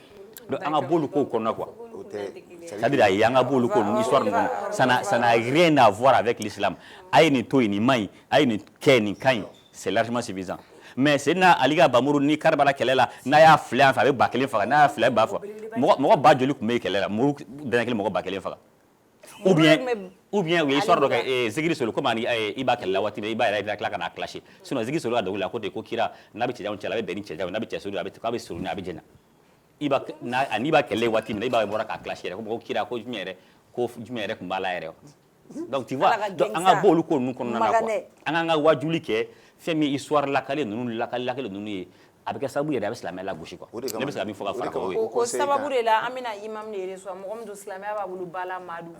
donc anga bolu ko kono quoi. C'est-à-dire il y a un bolu ko histoire ça n'a rien à voir avec l'islam. Ay ni to ni mai ay ni ke ni kain c'est largement suffisant. Mais c'est na aliga bamuru ni karbala kelela na ya fla fa ba kelen fa na fla ba fa mo ba joli ko me kelela mo dana kelen mo ba kelen fa ou bien oui histoire donc zigiri solo comme iba kella wati iba ira kla kana clasher sinon zigiri solo ado la côté ko kira na bi tijaw chala be beni tijaw na bi tijaw abi ka be solo na bi jena iba na aniba kelle wati na iba mora ka clasher ko kira ko jumere ko mbala ere donc tu vois donc anga bolu ko nu ko na ko anga wajuli ke femi histoire la kale nunu la kale nunu avec ça bouille avec islam la gauche quoi ne bisa mi foka fara ko sababu de la amina imam ne reso mo do islamia ba bulu bala madu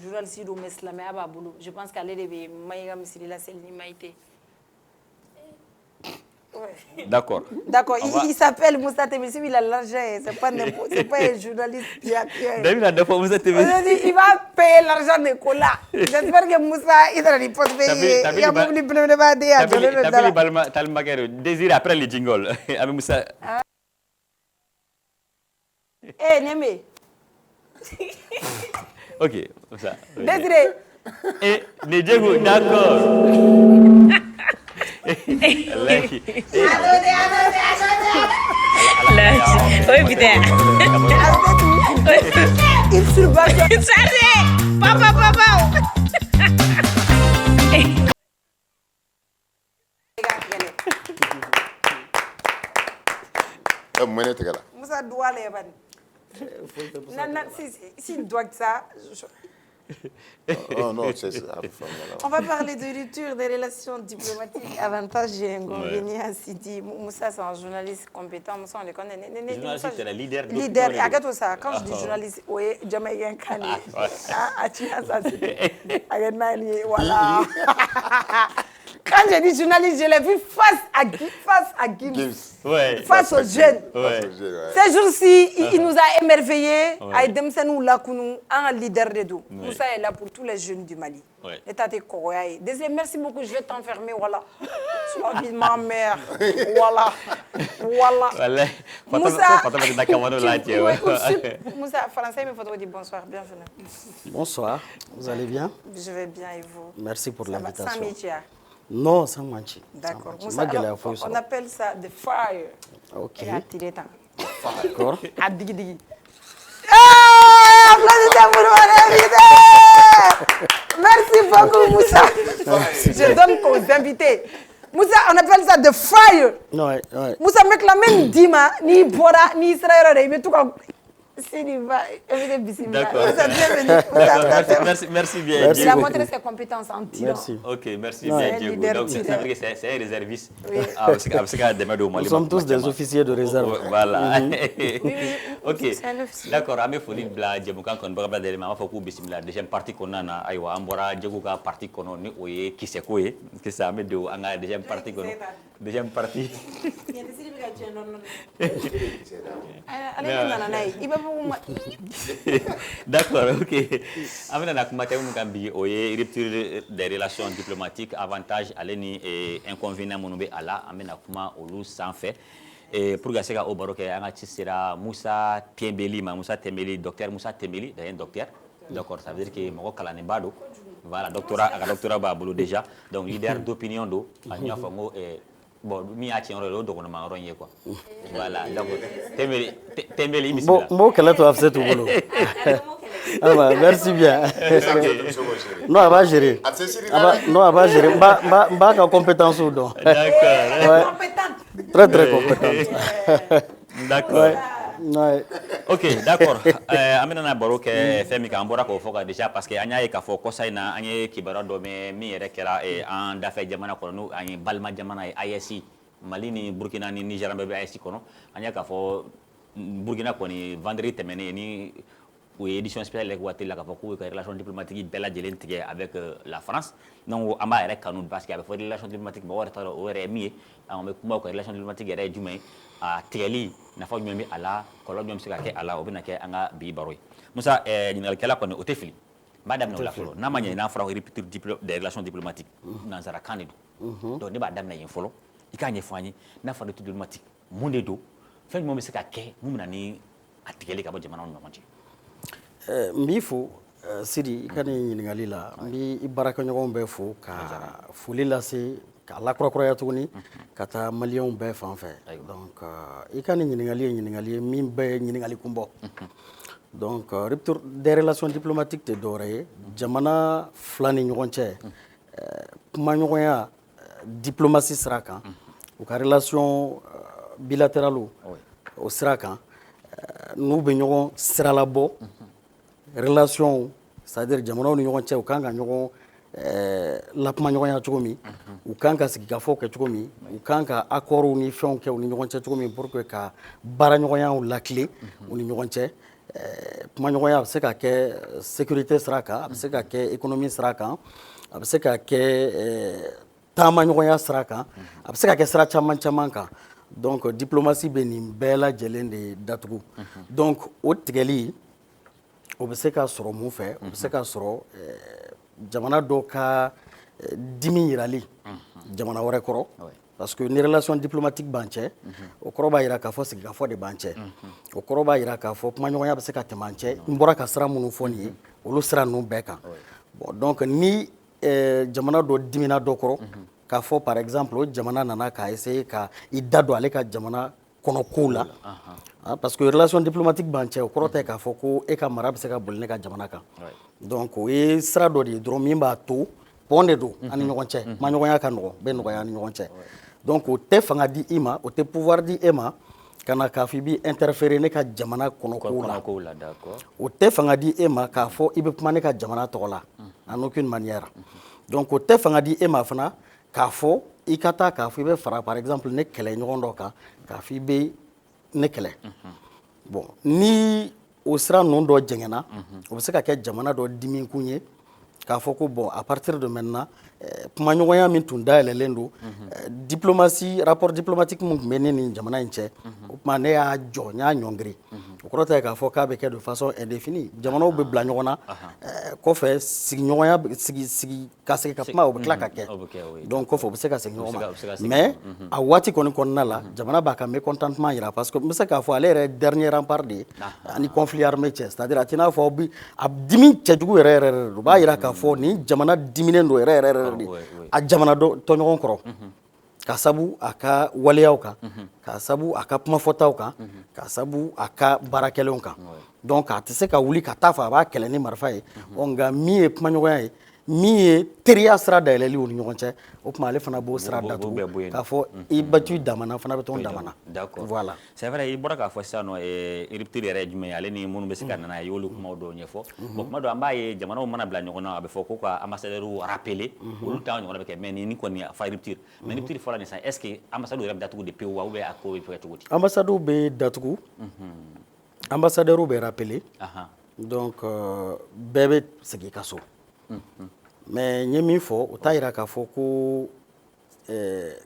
journaliste do islamia ba bulu je pense qu'aller de maïga misiri la sel ni maïté. D'accord. Il s'appelle Moussa Tembeli, il a l'argent, c'est pas un journaliste qui a David a deux fois Moussa Tembeli. Il va payer l'argent de Kola. J'espère que Moussa il va pas payer. Il y a beaucoup de problèmes de bade. T'as le magasin désir après les jingles avec Moussa. Eh Némé. OK, ça. Désiré. Et Nedjego d'accord. Oui, putain. Il surbat. Papa. Moussa doit les ban. Si doit ça. Oh non, c'est ça. On va parler de rupture des relations diplomatiques, avantages et inconvénients à Sidi. Moussa, c'est un journaliste compétent. Moussa, on le connaît. Journaliste, c'est le leader. Leader. Regarde ça. Quand je dis journaliste, oui, Jamaïcain Kani. Ah, tu as ça. Voilà. Quand je dis journaliste, je l'ai vu face à Gims. Ouais. Face aux jeunes. Ouais. Ces jours-ci, il nous a émerveillés. Un leader de dos. Moussa est là pour tous les jeunes du Mali. Désolé, merci beaucoup, je vais t'enfermer. Voilà. Tu m'as dit ma mère. Voilà. Moussa, français, mais il faut dire bonsoir. Bienvenue. Bonsoir. Vous allez bien? Je vais bien et vous? Merci pour l'invitation. Sans métier. Non, sans manchi. D'accord. On appelle ça the fire. Ok. D'accord. Ah, digi. Applaudissez pour mon invité. Merci beaucoup, Moussa. Je donne aux invités. Moussa, on appelle ça the fire. Ouais. Moussa, mec, la même dima, ni bora, ni israël, mais tout comme. D'accord. Merci bien. Il a montré ses compétences en tirant. Merci. Ok, merci bien, Diego. Donc, c'est vrai que c'est un réserviste. Nous sommes tous des officiers de réserve. Voilà. Ok. D'accord. Ame foli bla Diego kan kon ba dele ma fa ku bismillah deuxième partie qu'on a aywa ambora Diego ka partie kono ni oye kiseko ye que ça me do anga deuxième partie kono. Deuxième partie. D'accord, ok. Amina na kuma tamu kambi oye rupture des relations diplomatiques, avantages aleni et inconvénients monobe ala amina kuma olu sans fait. Et pour gagner au baroque anga tisera Moussa Tembeli, docteur Moussa Tembeli, un docteur. D'accord, ça veut dire que moko kala ne bado. Voilà, doctorat babulu déjà. Donc leader d'opinion do anya fango bon mi a tien ro do kono ma ronye quoi voilà donc Tembeli bismillah bon kala to afset bolo ah bah merci bien non elle va gérer non elle va gérer ba ka compétence ou donc d'accord très compétente d'accord Ok, d'accord. Amina baro kɛ fɛn min kan bɔra k'o fɔ ka déjà parce que an y'a ye k'a fɔ kɔsa in na an ye kibaruya dɔ mɛn min yɛrɛ kɛra an dafɛ jamana kɔnɔ n'o an ye balima jamana ye AES Mali ni Burkina ni Niger bɛɛ bɛ AES kɔnɔ an y'a k'a fɔ Burkina kɔni vendredi tɛmɛnen ni o ye édition spéciale waati la k'a fɔ k'u ka relation diplomatique bɛɛ lajɛlen tigɛ avec la France donc an b'a yɛrɛ kanu parce que a bɛ fɔ relation diplomatique mɔgɔ yɛrɛ t'a dɔn o yɛrɛ ye min ye an bɛ kuma o kan relation diplomatique yɛrɛ ye jumɛn ye a tigɛli nafa jumɛn bɛ a la kɔlɔlɔ jumɛn bɛ se ka kɛ a la o bɛna kɛ an ka bi baro ye Musa ɲininkɛla kɔni o tɛ fili n b'a daminɛ o la fɔlɔ n'a ma ɲɛ n'a fɔra rupture des relations diplomatiques nanzarakan de don donc ne b'a daminɛ yen fɔlɔ i k'a ɲɛfɔ an ye n'a fɔra rupture diplomatique mun de don fɛn jumɛn bɛ se ka kɛ mun bɛ na ni a tigɛli ka bɔ jamanaw ni ɲɔgɔn cɛ n b'i fo Sidi i ka nin ɲininkali la n b'i baarakɛɲɔgɔnw bɛɛ fo ka foli lase k'a lakurakuraya tuguni ka taa maliyɛnw bɛɛ fan fɛ donc i ka nin ɲininkali ye ɲininkali ye min bɛɛ ye ɲininkali kun bɔ donc rupture des relations diplomatiques tɛ dɔwɛrɛ ye jamana fila ni ɲɔgɔn cɛ kumaɲɔgɔnya diplomatie sira kan u ka relation bilatérale o sira kan n'u bɛ ɲɔgɔn siralabɔ relation c'est-à-dire jamanaw ni ɲɔgɔn cɛ u kan ka ɲɔgɔn lakumaɲɔgɔnya cogo min u kan ka sigikafɔw kɛ cogo min u kan ka accords ni fɛnw kɛ u ni ɲɔgɔn cɛ cogo min pour que ka baaraɲɔgɔnyaw lakile u ni ɲɔgɔn cɛ kumaɲɔgɔnya a bɛ se ka kɛ sécurité sira kan a bɛ se ka kɛ économie sira kan a bɛ se ka kɛ taamaɲɔgɔnya sira kan a bɛ se ka kɛ sira caman caman kan donc diplomatie bɛ nin bɛɛ lajɛlen de datugu donc o tigɛli o bɛ se ka sɔrɔ mun fɛ o bɛ se ka sɔrɔ jamana dɔ ka dimi yirali jamana wɛrɛ kɔrɔ parce que ni relation diplomatique b'an cɛ o kɔrɔ b'a jira k'a fɔ sigikafɔ de b'an cɛ o kɔrɔ b'a jira k'a fɔ kumaɲɔgɔnya bɛ se ka tɛmɛ an cɛ n bɔra ka sira minnu fɔ nin ye olu sira ninnu bɛɛ kan bon donc ni jamana dɔ dimina dɔ kɔrɔ k'a fɔ par exemple o jamana nana k'a essayer ka i da don ale ka jamana kɔnɔ kow la parce que relation diplomatique b'an cɛ o kɔrɔ tɛ k'a fɔ ko e ka mara bɛ se ka boli ne ka jamana kan donc o ye sira dɔ de ye dɔrɔn min b'a to pɔn de don an ni ɲɔgɔn cɛ kumaɲɔgɔnya ka nɔgɔn bɛ nɔgɔya an ni ɲɔgɔn cɛ donc o tɛ fanga di i ma o tɛ pouvoir di e ma ka na k'a fɔ i b'i interférer ne ka jamana kɔnɔ kow la o tɛ fanga di e ma k'a fɔ i bɛ kuma ne ka jamana tɔgɔ la en aucune manière donc o tɛ fanga di e ma fana k'a fɔ i ka taa k'a fɔ i bɛ fara par exemple ne kɛlɛɲɔgɔn dɔ kan k'a fɔ i bɛ ne kɛlɛ bon ni o sira ninnu dɔ jɛngɛnna o bɛ se ka kɛ jamana dɔ dimikun ye k'a fɔ ko bon à partir de maintenant kumaɲɔgɔnya min tun dayɛlɛlen don diplomatie rapport diplomatique min tun bɛ ne ni jamana in cɛ o tuma ne y'a jɔ n y'a ɲɔngiri o kɔrɔ tɛ k'a fɔ k'a bɛ kɛ de façon indéfinie jamanaw bɛ bila ɲɔgɔn na kɔfɛ sigiɲɔgɔnya sigi ka segin ka kuma o bɛ tila ka kɛ donc kɔfɛ o bɛ se ka segin ɲɔgɔn ma mais a waati kɔni kɔnɔna la jamana b'a ka mécontentement jira parce que n bɛ se k'a fɔ ale yɛrɛ dernier rempart de ye ani conflit armé cɛ c'est-à-dire a tɛ n'a fɔ a dimi cɛjugu yɛrɛ yɛrɛ de don o b'a jira k'a fɔ nin jamana diminen don yɛrɛ yɛrɛ de a jamana tɔɲɔgɔn kɔrɔ ka sabu a ka waleyaw kan ka sabu a ka kumafɔtaw kan ka sabu a ka baarakɛlenw kan donc a tɛ se ka wuli ka taa fɔ a b'a kɛlɛ ni marifa ye nka min ye kumaɲɔgɔnya ye min ye teriya sira dayɛlɛli u ni ɲɔgɔn cɛ o tuma ale fana b'o sira datugu k'a fɔ i batu damana fana bɛ to damana voilà c'est vrai i bɔra k'a fɔ sisan nɔ rupture yɛrɛ ye jumɛn ye ale ni minnu bɛ se ka nana a y'olu kumaw dɔw ɲɛfɔ bon kuma dɔ an b'a ye jamanaw mana bila ɲɔgɔn na a bɛ fɔ ko ka ambassadeur rappeler olu t'an ɲɔgɔn bɛ kɛ mais ni kɔni a fa rupture mais rupture fɔra nin sisan est ce que ambassadeur yɛrɛ bɛ datugu de pewu wa ou bien a ko bɛ kɛ cogo di ambassadeur bɛ datugu ambassadeur bɛ rappeler donc bɛɛ bɛ segin ka so mais n ye min fɔ o t'a jira k'a fɔ ko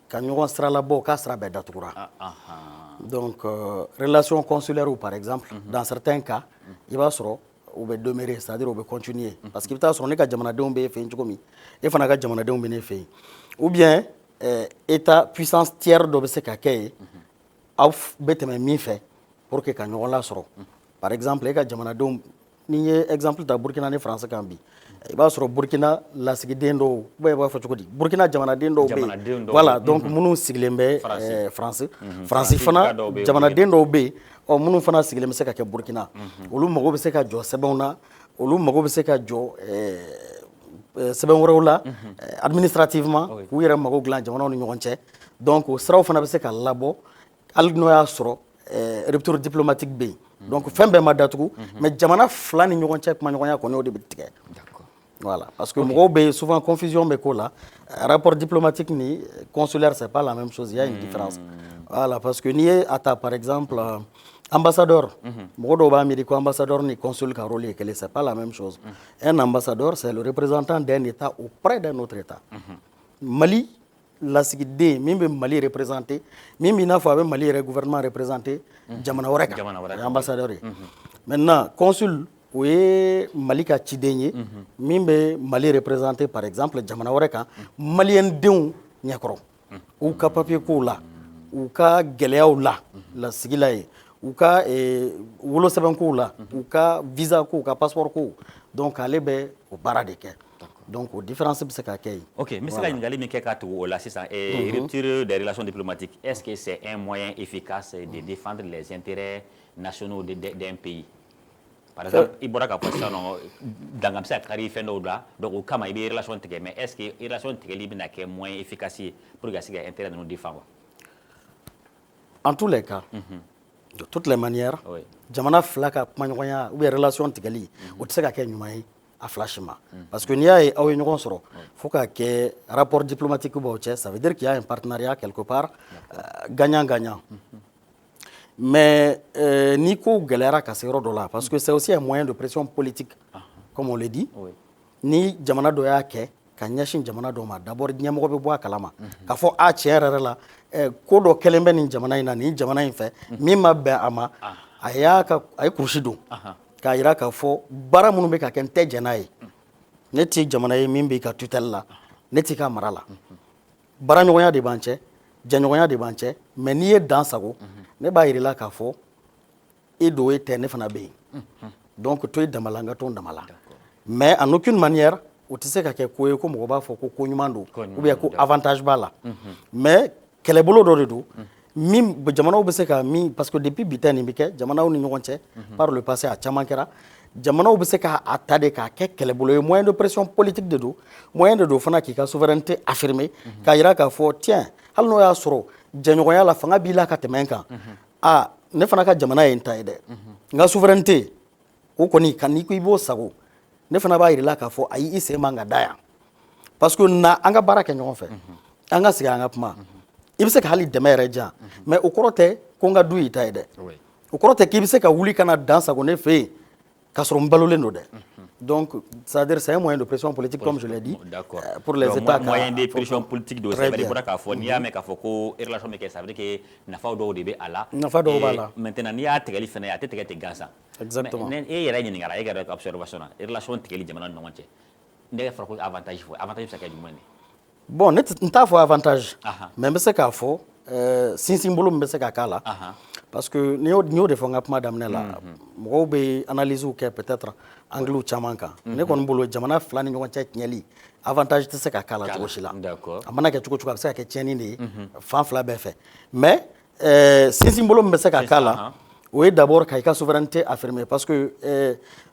ka ɲɔgɔn siralabɔ k'a sira bɛɛ datugura donc relation consulaire par exemple dans certains cas i b'a sɔrɔ u bɛ demeurer c'est-à-dire u bɛ continuer parce que i bɛ taa sɔrɔ ne ka jamanadenw bɛ e fɛ yen cogo min e fana ka jamanadenw bɛ ne fɛ yen ou bien état puissance tiers dɔ bɛ se ka kɛ yen aw bɛ tɛmɛ min fɛ pour que ka ɲɔgɔn lasɔrɔ par exemple e ka jamanadenw ni n ye exemple ta Burkina ni France kan bi i b'a sɔrɔ Burkina lasigiden dɔw i b'a fɔ cogo di Burkina jamanaden dɔw bɛ yen voilà donc minnu sigilen bɛ France fana jamanaden dɔw bɛ yen minnu fana sigilen bɛ se ka kɛ Burkina olu mago bɛ se ka jɔ sɛbɛnw na olu mago bɛ se ka jɔ sɛbɛn wɛrɛw la administrativement k'u yɛrɛ mago dilan jamanaw ni ɲɔgɔn cɛ donc o siraw fana bɛ se ka labɔ hali n'o y'a sɔrɔ rupture diplomatique bɛ yen donc fɛn bɛɛ ma datugu mais jamana fila ni ɲɔgɔn cɛ kumaɲɔgɔnya kɔni o de bɛ tigɛ voilà parce que mɔgɔw bɛ souvent confusion bɛ k'o la rapport diplomatique ni consulaire c'est pas la même chose il y a une différence voilà parce que n'i ye a ta par exemple ambassadeur mɔgɔ dɔw b'a miiri ko ambassadeur ni consul ka rôle ye kelen c'est pas la même chose un ambassadeur c'est le représentant d'un état auprès d'un autre état Mali lasigiden min bɛ Mali représenté min bɛ i n'a fɔ a bɛ Mali yɛrɛ gouvernement représenté jamana wɛrɛ kan ambassadeur ye maintenant consul o ye Mali ka ciden ye min bɛ Mali représenté par exemple jamana wɛrɛ kan maliyɛn denw ɲɛkɔrɔ u ka papier kow la u ka gɛlɛyaw la lasigi la ye u ka wolosɛbɛn kow la u ka visa kow u ka passeport kow donc ale bɛ o baara de kɛ donc o différence bɛ se ka kɛ yen. Ok, n bɛ se ka ɲininkali min kɛ k'a tugu o la sisan rupture des relations diplomatiques est-ce que c'est un moyen efficace de défendre les intérêts nationaux d'un pays? Par exemple i bɔra k'a fɔ sisan nɔ danga bɛ se ka kari fɛn dɔw la donc o kama i bɛ relation tigɛ mais est-ce que relation tigɛli bɛna kɛ moyen efficace ye pour que ka se ka intérêt ninnu défendre? En tous les cas de toutes les manières jamana fila ka kumaɲɔgɔnya ou bien relation tigɛli o tɛ se ka kɛ ɲuman ye a fila si ma parce que n'i y'a ye aw ye ɲɔgɔn sɔrɔ fo ka kɛ rapport diplomatique b'aw cɛ ça veut dire qu'il y a un partenariat quelque part gagnant-gagnant mais n'i ko gɛlɛyara ka se yɔrɔ dɔ la parce que c'est aussi un moyen de pression politique comme on le dit ni jamana dɔ y'a kɛ ka ɲɛsin jamana dɔ ma d'abord ɲɛmɔgɔ bɛ bɔ a kalama k'a fɔ a tiɲɛ yɛrɛ la ko dɔ kɛlen bɛ nin jamana in na nin jamana in fɛ min ma bɛn a ma a ye kurusi don k'a jira k'a fɔ baara minnu bɛ ka kɛ n tɛ jɛn n'a ye ne tɛ jamana ye min b'i ka tutelle la ne t'i ka mara la baaraɲɔgɔnya de b'an cɛ jɛɲɔgɔnya de b'an cɛ mais n'i ye dan sago ne b'a jira i la k'a fɔ e do e tɛ ne fana bɛ yen donc to i dama la n ka to n dama la mais en aucune manière o tɛ se ka kɛ ko ye ko mɔgɔ b'a fɔ ko ɲuman don ou bien ko avantage b'a la mais kɛlɛbolo dɔ de don min jamanaw bɛ se ka min parce que depuis bi ta nin bɛ kɛ jamanaw ni ɲɔgɔn cɛ par le passé a caman kɛra jamanaw bɛ se k'a ta de k'a kɛ kɛlɛbolo ye moyen de pression politique de don moyen de don fana k'i ka souveraineté affirmer k'a jira k'a fɔ tiɲɛ hali n'o y'a sɔrɔ jɛɲɔgɔnya la fanga b'i la ka tɛmɛ n kan ne fana ka jamana ye n ta ye dɛ n ka souveraineté o kɔni ka n'i ko i b'o sago ne fana b'a jira i la k'a fɔ ayi i sen man ka da yan parce que na an ka baara kɛ ɲɔgɔn fɛ an ka sigi an ka kuma i bɛ se ka hali dɛmɛ yɛrɛ diyan mais o kɔrɔ tɛ ko n ka du y'i ta ye dɛ o kɔrɔ tɛ k'i bɛ se ka wuli ka na dan sago ne fɛ yen k'a sɔrɔ n balolen don dɛ donc c'est-à-dire c'est un moyen de pression politique comme je l'ai dit pour les états moyen de pression politique do c'est vrai bɔra k'a fɔ n'i y'a mɛn k'a fɔ ko relation bɛ kɛ ça veut dire que nafa dɔw de bɛ a la nafa dɔw b'a la maintenant n'i y'a tigɛli fana a tɛ tigɛ ten gansan exactement mais e yɛrɛ ɲininkara e ka observation na relation tigɛli jamana ni ɲɔgɔn cɛ ne yɛrɛ fɔra ko avantage fɔ avantage bɛ se ka kɛ jumɛn de bon ne t'a fɔ avantage mais n bɛ se k'a fɔ sinsin bolo min bɛ se ka k'a la parce que n'i y'o de fɔ n ka kuma daminɛ la mɔgɔw bɛ analysew kɛ peut-être angle caman kan ne kɔni bolo jamana fila ni ɲɔgɔn cɛ tiɲɛli avantage tɛ se ka k'a la cogo si la a mana kɛ cogo o cogo a bɛ se ka kɛ tiɲɛni de ye fan fila bɛɛ fɛ mais sinsin bolo min bɛ se ka k'a la o ye d'abord ka i ka souveraineté affirmer parce que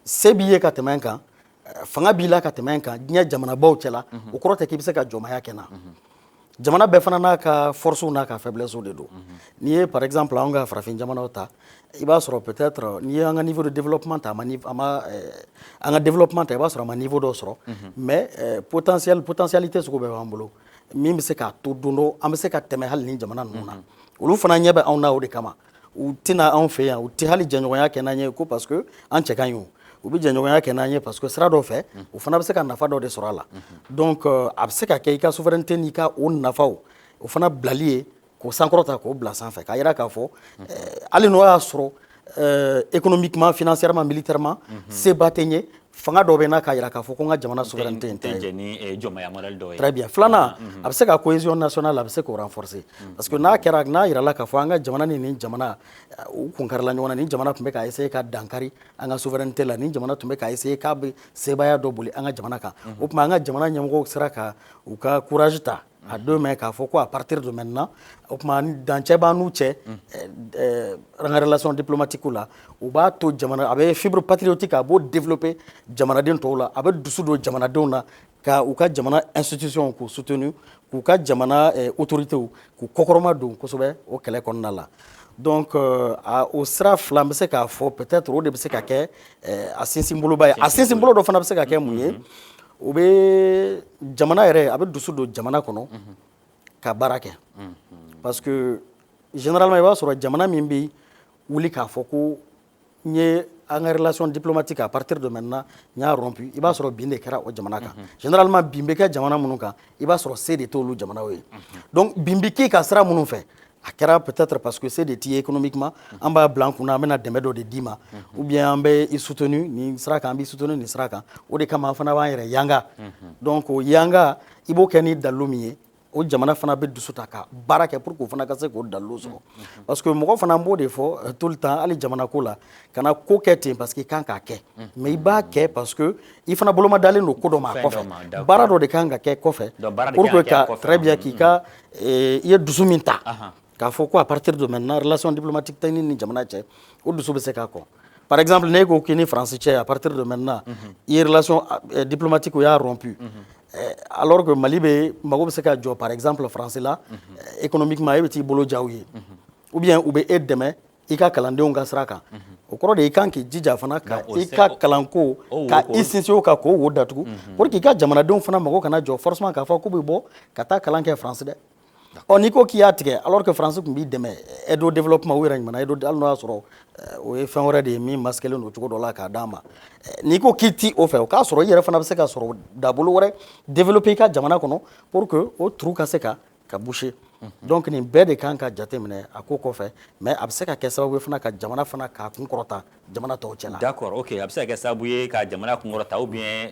se b'i ye ka tɛmɛ n kan fanga b'i la ka tɛmɛ n kan diɲɛ jamanabaw cɛla o kɔrɔ tɛ k'i bɛ se ka jɔnmaya kɛ n na jamana bɛɛ fana n'a ka force n'a ka faiblesse de don n'i ye par exemple anw ka farafin jamanaw ta i b'a sɔrɔ peut-être n'i ye an ka niveau de développement ta an ka développement ta i b'a sɔrɔ a ma niveau dɔ sɔrɔ mais potentialité sugu bɛɛ b'an bolo min bɛ se k'a to don dɔ an bɛ se ka tɛmɛ hali ni jamana ninnu na olu fana ɲɛ bɛ anw na o de kama u tɛna anw fɛ yan u tɛ hali jɛɲɔgɔnya kɛ n'an ye ko parce que an cɛ ka ɲi o u bɛ jɛɲɔgɔnya kɛ n'an ye parce que sira dɔ fɛ u fana bɛ se ka nafa dɔ de sɔrɔ a la donc a bɛ se ka kɛ i ka souveraineté n'i ka o nafaw o fana bilali ye k'o sankɔrɔta k'o bila sanfɛ k'a jira k'a fɔ hali n'o y'a sɔrɔ économiquement financièrement militairement seba tɛ n ye fanga dɔ bɛ n'a k'a jira k'a fɔ ko n ka jamana souveraineté in tɛ ye très bien filanan a bɛ se ka cohésion nationale a bɛ se k'o renforcer parce que n'a jirala k'a fɔ an ka jamana ni nin jamana u kun karila ɲɔgɔn na nin jamana tun bɛ ka essayer ka dankari an ka souveraineté la nin jamana tun bɛ ka essayer k'a bɛ sebaya dɔ boli an ka jamana kan o tuma an ka jamana ɲɛmɔgɔw sera ka u ka courage ta a don mɛn k'a fɔ ko à partir de maintenant o tuma dancɛ b'an n'u cɛ an ka relation diplomatique la u b'a to jamana a bɛ fibre patriotique a b'o développer jamanaden tɔw la a bɛ dusu don jamanadenw na ka u ka jamana institution k'u soutenir k'u ka jamana autorité k'u kɔkɔrɔma don kosɛbɛ o kɛlɛ kɔnɔna la donc o sira fila n bɛ se k'a fɔ peut-être o de bɛ se ka kɛ a sinsin boloba ye a sinsin bolo dɔ fana bɛ se ka kɛ mun ye o bɛ jamana yɛrɛ a bɛ dusu don jamana kɔnɔ ka baara kɛ parce que généralement i b'a sɔrɔ jamana min bɛ wuli k'a fɔ ko n ye an ka relation diplomatique à partir de maintenant n y'a rompu i b'a sɔrɔ bin de kɛra o jamana kan généralement bin bɛ kɛ jamana minnu kan i b'a sɔrɔ se de t'olu jamanaw ye donc bin bɛ kɛ ka sira minnu fɛ a kɛra peut-être parce que se de t'i ye économiquement an b'a bila an kunna an bɛna dɛmɛ dɔ de d'i ma ou bien an bɛ i soutenu nin sira kan an b'i soutenu nin sira kan o de kama an fana b'an yɛrɛ yanga donc o yanga i b'o kɛ ni dalilu min ye o jamana fana bɛ dusu ta ka baara kɛ pour que o fana ka se k'o dalilu sɔrɔ parce que mɔgɔ fana b'o de fɔ tout le temps hali jamana ko la kana ko kɛ ten parce que i kan k'a kɛ mais i b'a kɛ parce que i fana boloma dalen don ko dɔ ma a kɔfɛ baara dɔ de kan ka kɛ kɔfɛ pour que ka très bien k'i ka i ye dusu min ta k'a fɔ ko à partir de maintenant relation diplomatique tɛ ni jamana cɛ o dusu bɛ se k'a kɔ par exemple ne ko k'i ni France cɛ à partir de maintenant i ye relation diplomatique o y'a rompu alors que Mali bɛ mago bɛ se ka jɔ par exemple France la économiquement e bɛ t'i bolo ja u ye ou bien u bɛ e dɛmɛ i ka kalandenw ka sira kan o kɔrɔ de i kan k'i jija fana ka i ka kalanko ka i sinsin o kan k'o wo datugu pour que i ka jamanadenw fana mago kana jɔ forcément k'a fɔ k'u bɛ bɔ ka taa kalan kɛ France dɛ n'i ko k'i y'a tigɛ alors que France tun b'i dɛmɛ aide au développement u yɛrɛ ɲuman aide hali n'o y'a sɔrɔ o ye fɛn wɛrɛ de ye min masquelen don cogo dɔ la k'a d'a ma n'i ko k'i ti o fɛ o k'a sɔrɔ i yɛrɛ fana bɛ se ka sɔrɔ dabolo wɛrɛ développer i ka jamana kɔnɔ pour que o trou ka se ka boucher donc nin bɛɛ de kan ka jate minɛ a ko kɔfɛ mais a bɛ se ka kɛ sababu ye fana ka jamana fana k'a kun kɔrɔta jamana tɔw cɛ la. d'accord ok a bɛ se ka kɛ sababu ye ka jamana kun kɔrɔta ou bien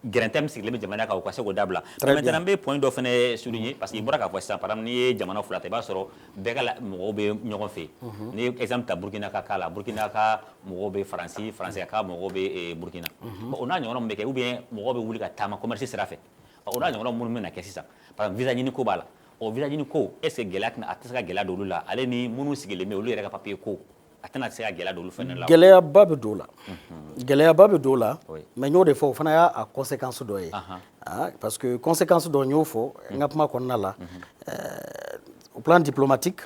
gɛrɛntɛ min sigilen bɛ jamana kan u ka se k'o dabila maintenant n bɛ point dɔ fana souligner parce que i bɔra k'a fɔ sisan par exemple n'i ye jamana fila ta i b'a sɔrɔ bɛɛ ka mɔgɔw bɛ ɲɔgɔn fɛ n'i ye exemple ta Burkina ka cas la Burkina ka mɔgɔw bɛ Faransi Faransi ka mɔgɔw bɛ Burkina o n'a ɲɔgɔnna min bɛ kɛ ou bien mɔgɔw bɛ wuli ka taama commerce sira fɛ o n'a ɲɔgɔnna minnu bɛ na kɛ sisan par exemple visa ɲini ko b'a la o visa ɲini ko est ce que gɛlɛya tɛna a tɛ se ka gɛlɛya don olu la ale ni minnu sigilen bɛ olu yɛrɛ ka papier ko a tɛna se ka gɛlɛya don olu fana la. gɛlɛyaba bɛ don o la gɛlɛyaba bɛ don o la mais n y'o de fɔ o fana y'a conséquence dɔ ye parce que conséquence dɔ n y'o fɔ n ka kuma kɔnɔna la au plan diplomatique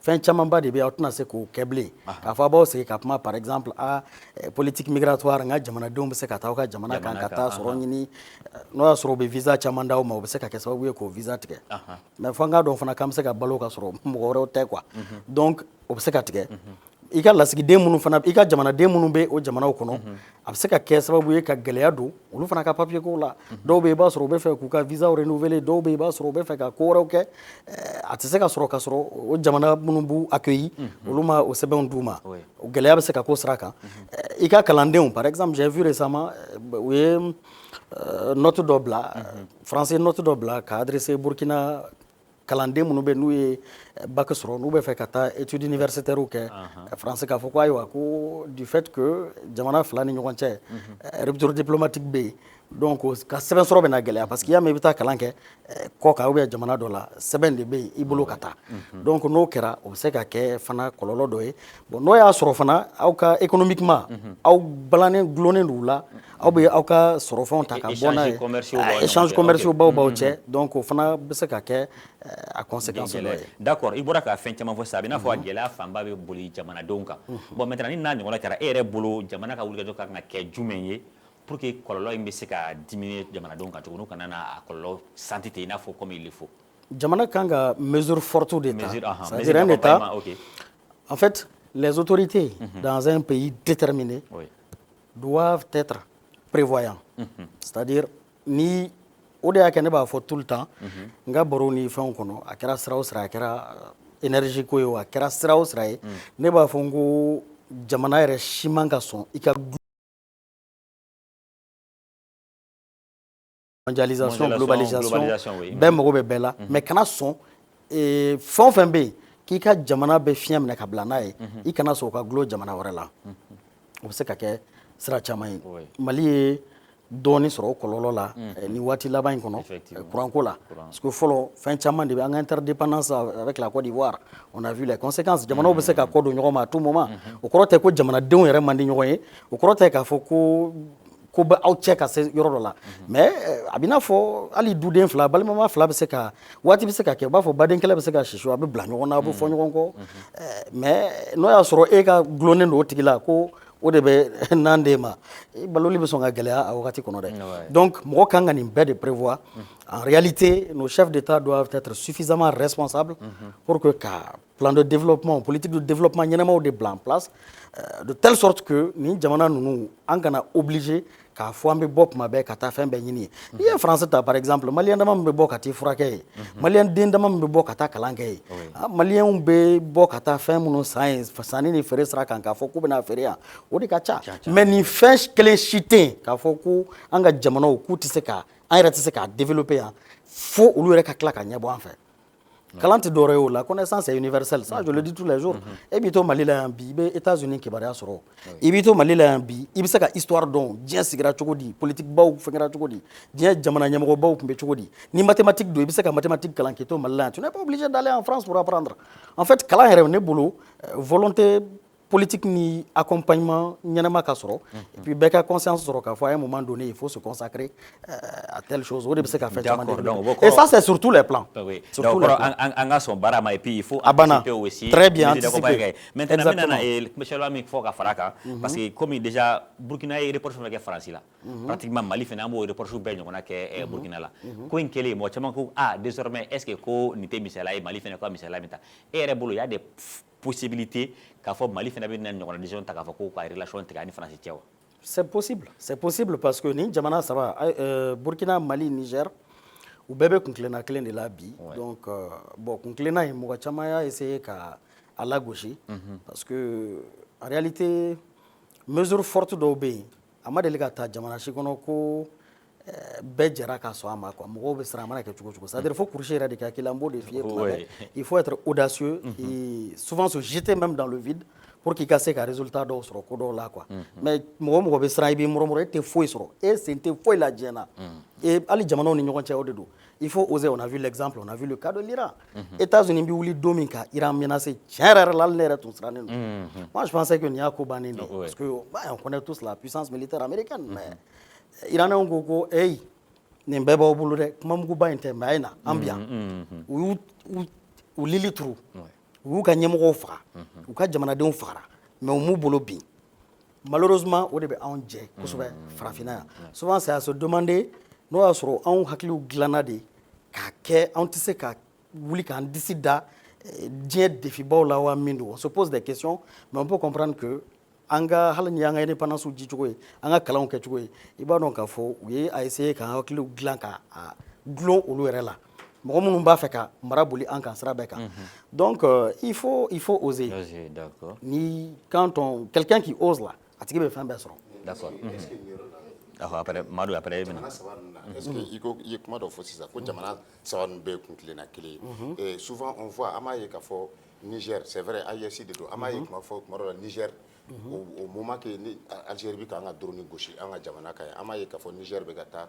fɛn camanba de bɛ aw tɛna se k'o kɛ bilen k'a fɔ a b'aw sigi ka kuma par exemple politique migratoire n ka jamanadenw bɛ se ka taa aw ka jamana kan ka taa sɔrɔ ɲini n'o y'a sɔrɔ u bɛ visa caman d'aw ma o bɛ se ka kɛ sababu ye k'o visa tigɛ mais fo an k'a dɔn fana k'an bɛ se ka balo ka sɔrɔ mɔgɔ wɛrɛw tɛ quoi donc o bɛ se ka tigɛ i ka lasigiden minnu fana i ka jamanaden minnu bɛ o jamanaw kɔnɔ a bɛ se ka kɛ sababu ye ka gɛlɛya don olu fana ka papier kow la dɔw bɛ yen i b'a sɔrɔ u bɛ fɛ k'u ka visa renouveler dɔw bɛ yen i b'a sɔrɔ u bɛ fɛ ka ko wɛrɛw kɛ a tɛ se ka sɔrɔ ka sɔrɔ o jamana minnu b'u accueilli olu ma o sɛbɛnw d'u ma o gɛlɛya bɛ se ka k'o sira kan i ka kalandenw par exemple j'ai vu récemment u ye note dɔ bila France ye note dɔ bila ka adressé Burkina kalanden minnu bɛ n'u ye bac sɔrɔ n'u bɛ fɛ ka taa études universitaires kɛ France k'a fɔ ko ayiwa ko du fait que jamana fila ni ɲɔgɔn cɛ rupture diplomatique bɛ yen donc ka sɛbɛn sɔrɔ bɛ na gɛlɛya parce que i y'a mɛn i bɛ taa kalan kɛ kɔ kan ou bien jamana dɔ la sɛbɛn de bɛ yen i bolo ka taa donc n'o kɛra o bɛ se ka kɛ fana kɔlɔlɔ dɔ ye bon n'o y'a sɔrɔ fana aw ka économiquement aw balannen gulonnen don u la aw bɛ aw ka sɔrɔfɛnw ta ka bɔ n'a ye échange commerciaux baw b'aw cɛ donc o fana bɛ se ka kɛ a conséquence dɔ ye. d'accord i bɔra ka fɛn caman fɔ sisan a bɛ n'a fɔ a gɛlɛya fanba bɛ boli jamanadenw kan bon maintenant ni n'a ɲɔgɔnna kɛra e yɛrɛ bolo jamana ka wulikajɔ kan ka kɛ jumɛn ye pour que kɔlɔlɔ in bɛ se ka diminuer jamanadenw kan cogo n'u kana na a kɔlɔlɔ santi ten i n'a fɔ comme il le faut. jamana kan ka mesure forte de ta c'est-à-dire un état en fait les autorités dans un pays déterminé doivent être prévoyants c'est-à-dire ni o de y'a kɛ ne b'a fɔ tout le temps n ka baro ni fɛnw kɔnɔ a kɛra sira o sira a kɛra énergie ko ye o a kɛra sira o sira ye ne b'a fɔ n ko jamana yɛrɛ si man ka sɔn i ka mondialisation globalisation bɛɛ mago bɛ bɛɛ la mais kana sɔn fɛn o fɛn bɛ yen k'i ka jamana bɛ fiɲɛ minɛ ka bila n'a ye i kana sɔn o ka gulon jamana wɛrɛ la o bɛ se ka kɛ sira caman ye Mali ye dɔɔni sɔrɔ o kɔlɔlɔ la ni waati laban in kɔnɔ kuranko la parce que fɔlɔ fɛn caman de bɛ an ka interdépendance avec la Côte d'Ivoire on a vu les conséquences jamanaw bɛ se ka kɔ don ɲɔgɔn ma à tout moment o kɔrɔ tɛ ko jamanadenw yɛrɛ man di ɲɔgɔn ye o kɔrɔ tɛ k'a fɔ ko ko bɛ aw cɛ ka se yɔrɔ dɔ la mais a bɛ n'a fɔ hali duden fila balimama fila bɛ se ka waati bɛ se ka kɛ u b'a fɔ badenkɛlɛ bɛ se ka sisi a bɛ bila ɲɔgɔn na a bɛ fɔ ɲɔgɔn kɔ mais n'o y'a sɔrɔ e ka gulonnen don o tigi la ko o de bɛ nan d'e ma baloli bɛ sɔn ka gɛlɛya a wagati kɔnɔ dɛ donc mɔgɔ kan ka nin bɛɛ de prévoir en réalité nos chefs d'État doivent être suffisamment responsables pour que ka plan de développement politique de développement ɲɛnamaw de bila en place de telle sorte que nin jamana ninnu an kana obligé k'a fɔ an bɛ bɔ tuma bɛɛ ka taa fɛn bɛɛ ɲini ye n'i ye France ta par exemple maliyɛn dama min bɛ bɔ ka t'i furakɛ ye maliyɛn den dama min bɛ bɔ ka taa kalan kɛ ye maliyɛnw bɛ bɔ ka taa fɛn minnu san ye sanni ni feere sira kan k'a fɔ k'u bɛna feere yan o de ka ca mais nin fɛn kelen si tɛ yen k'a fɔ ko an ka jamanaw k'u tɛ se ka an yɛrɛ tɛ se k'a développer yan fo olu yɛrɛ ka tila ka ɲɛbɔ an fɛ kalan tɛ dɔwɛrɛ ye o la connaissance est universelle ça je le dis tous les jours e b'i to Mali la yan bi i bɛ États-Unis kibaruya sɔrɔ i b'i to Mali la yan bi i bɛ se ka histoire dɔn diɲɛ sigira cogo di politique baw fɛnkɛra cogo di diɲɛ jamana ɲɛmɔgɔbaw tun bɛ cogo di ni mathématique don i bɛ se ka mathématique kalan k'i to Mali la yan tu n'es pas obligé d'aller en France pour apprendre en fait kalan yɛrɛ ne bolo volonté politique ni accompagnement ɲɛnama ka sɔrɔ et puis bɛɛ ka conscience sɔrɔ k'a fɔ à un moment donné il faut se consacrer à telle chose o de bɛ se ka fɛn caman développer et ça c'est sur tous les plans donc an ka sɔn baara ma et puis il faut anticiper aussi très bien anticiper maintenant n bɛna spécialement min fɔ ka fara kan parce que comme déjà Burkina ye report fɛn kɛ France la pratiquement Mali fɛnɛ an b'o report bɛɛ ɲɔgɔnna kɛ Burkina la ko in kɛlen mɔgɔ caman ko désormais est-ce que ko nin tɛ misaliya ye Mali fɛnɛ ko misaliya min ta e yɛrɛ bolo y a des possibilités k'a fɔ Mali fɛnɛ bɛ na ɲɔgɔnna décision ta k'a fɔ ko ka relation tigɛ ani France cɛ wa c'est possible parce que nin jamana saba Burkina Mali Niger u bɛɛ bɛ kuntilenna kelen de la bi donc bon kuntilenna in mɔgɔ caman y'a essayer ka a lagosi parce que en réalité mesure forte dɔw bɛ yen a ma deli ka ta jamana si kɔnɔ ko bɛɛ jɛra ka sɔn a ma quoi mɔgɔw bɛ siran a mana kɛ cogo cogo c'est-à-dire fo kurusi yɛrɛ de ka k'i la n b'o de f'i ye tuma bɛɛ il faut être audacieux et souvent se jeter même dans le vide pour qu'il ka se ka résultat dɔw sɔrɔ ko dɔw la quoi mais mɔgɔ mɔgɔ bɛ siran i b'i murmure e tɛ foyi sɔrɔ e sen tɛ foyi la diɲɛ na et hali jamanaw ni ɲɔgɔn cɛ o de don il faut oser on a vu l'exemple on a vu le cas de l'Iran États-Unis bɛ wuli don min ka Iran menacer tiɲɛ yɛrɛ la hali ne yɛrɛ tun sirannen don moi je pensais que nin y'a ko bannen de parce que on connaît tous la puissance militaire américaine mais Iranɛnw ko ko hey nin bɛɛ b'aw bolo dɛ kuma muguba in tɛ mais a ye na an bi yan u y'u lili turu u y'u ka ɲɛmɔgɔw faga u ka jamanadenw fagara mais u m'u bolo bin malheureusement o de bɛ anw jɛ kosɛbɛ farafinna yan souvent c'est à se demander n'o y'a sɔrɔ anw hakiliw dilanna de k'a kɛ anw tɛ se ka wuli k'an disi da diɲɛ défibaw la wa min don on se pose des questions mais on peut comprendre que an ka hali ni y'an ka indépendance di cogo ye an ka kalanw kɛ cogo ye i b'a dɔn k'a fɔ u ye a essayer k'an hakiliw dilan ka dulon olu yɛrɛ la mɔgɔ minnu b'a fɛ ka mara boli an kan sira bɛɛ kan donc il faut oser ni quand on quelqu'un qui ose là a tigi bɛ fɛn bɛɛ sɔrɔ d'accord après Madu après jamana saba ninnu na est-ce que i ye kuma dɔ fɔ sisan ko jamana saba ninnu bɛɛ ye kuntilenna kelen ye et souvent on voit an b'a ye k'a fɔ Niger c'est vrai AES de don an b'a ye kuma dɔ la Niger au moment que ni Algérie bɛ k'an ka drone gosi an ka jamana kan an b'a ye k'a fɔ Niger bɛ ka taa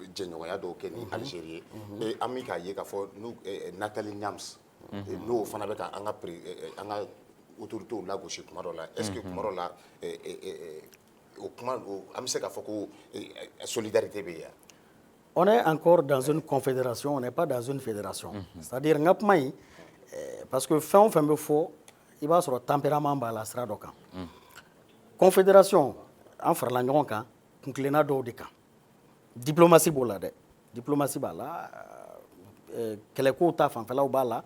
jɛɲɔgɔnya dɔw kɛ ni Algérie ye et an bɛ k'a ye k'a fɔ Nathalie Niams n'o fana bɛ ka an ka autorités lagosi kuma dɔ la est-ce que kuma dɔ la an bɛ se k'a fɔ ko solidarité bɛ yan. On est encore dans une confédération, on n'est pas dans une fédération. C'est-à-dire n ka kuma in parce que fɛn o fɛn bɛ fɔ i b'a sɔrɔ tempérament b'a la sira dɔ kan confédération an farala ɲɔgɔn kan kuntilenna dɔw de kan diplomatie b'o la dɛ diplomatie b'a la kɛlɛkow ta fanfɛlaw b'a la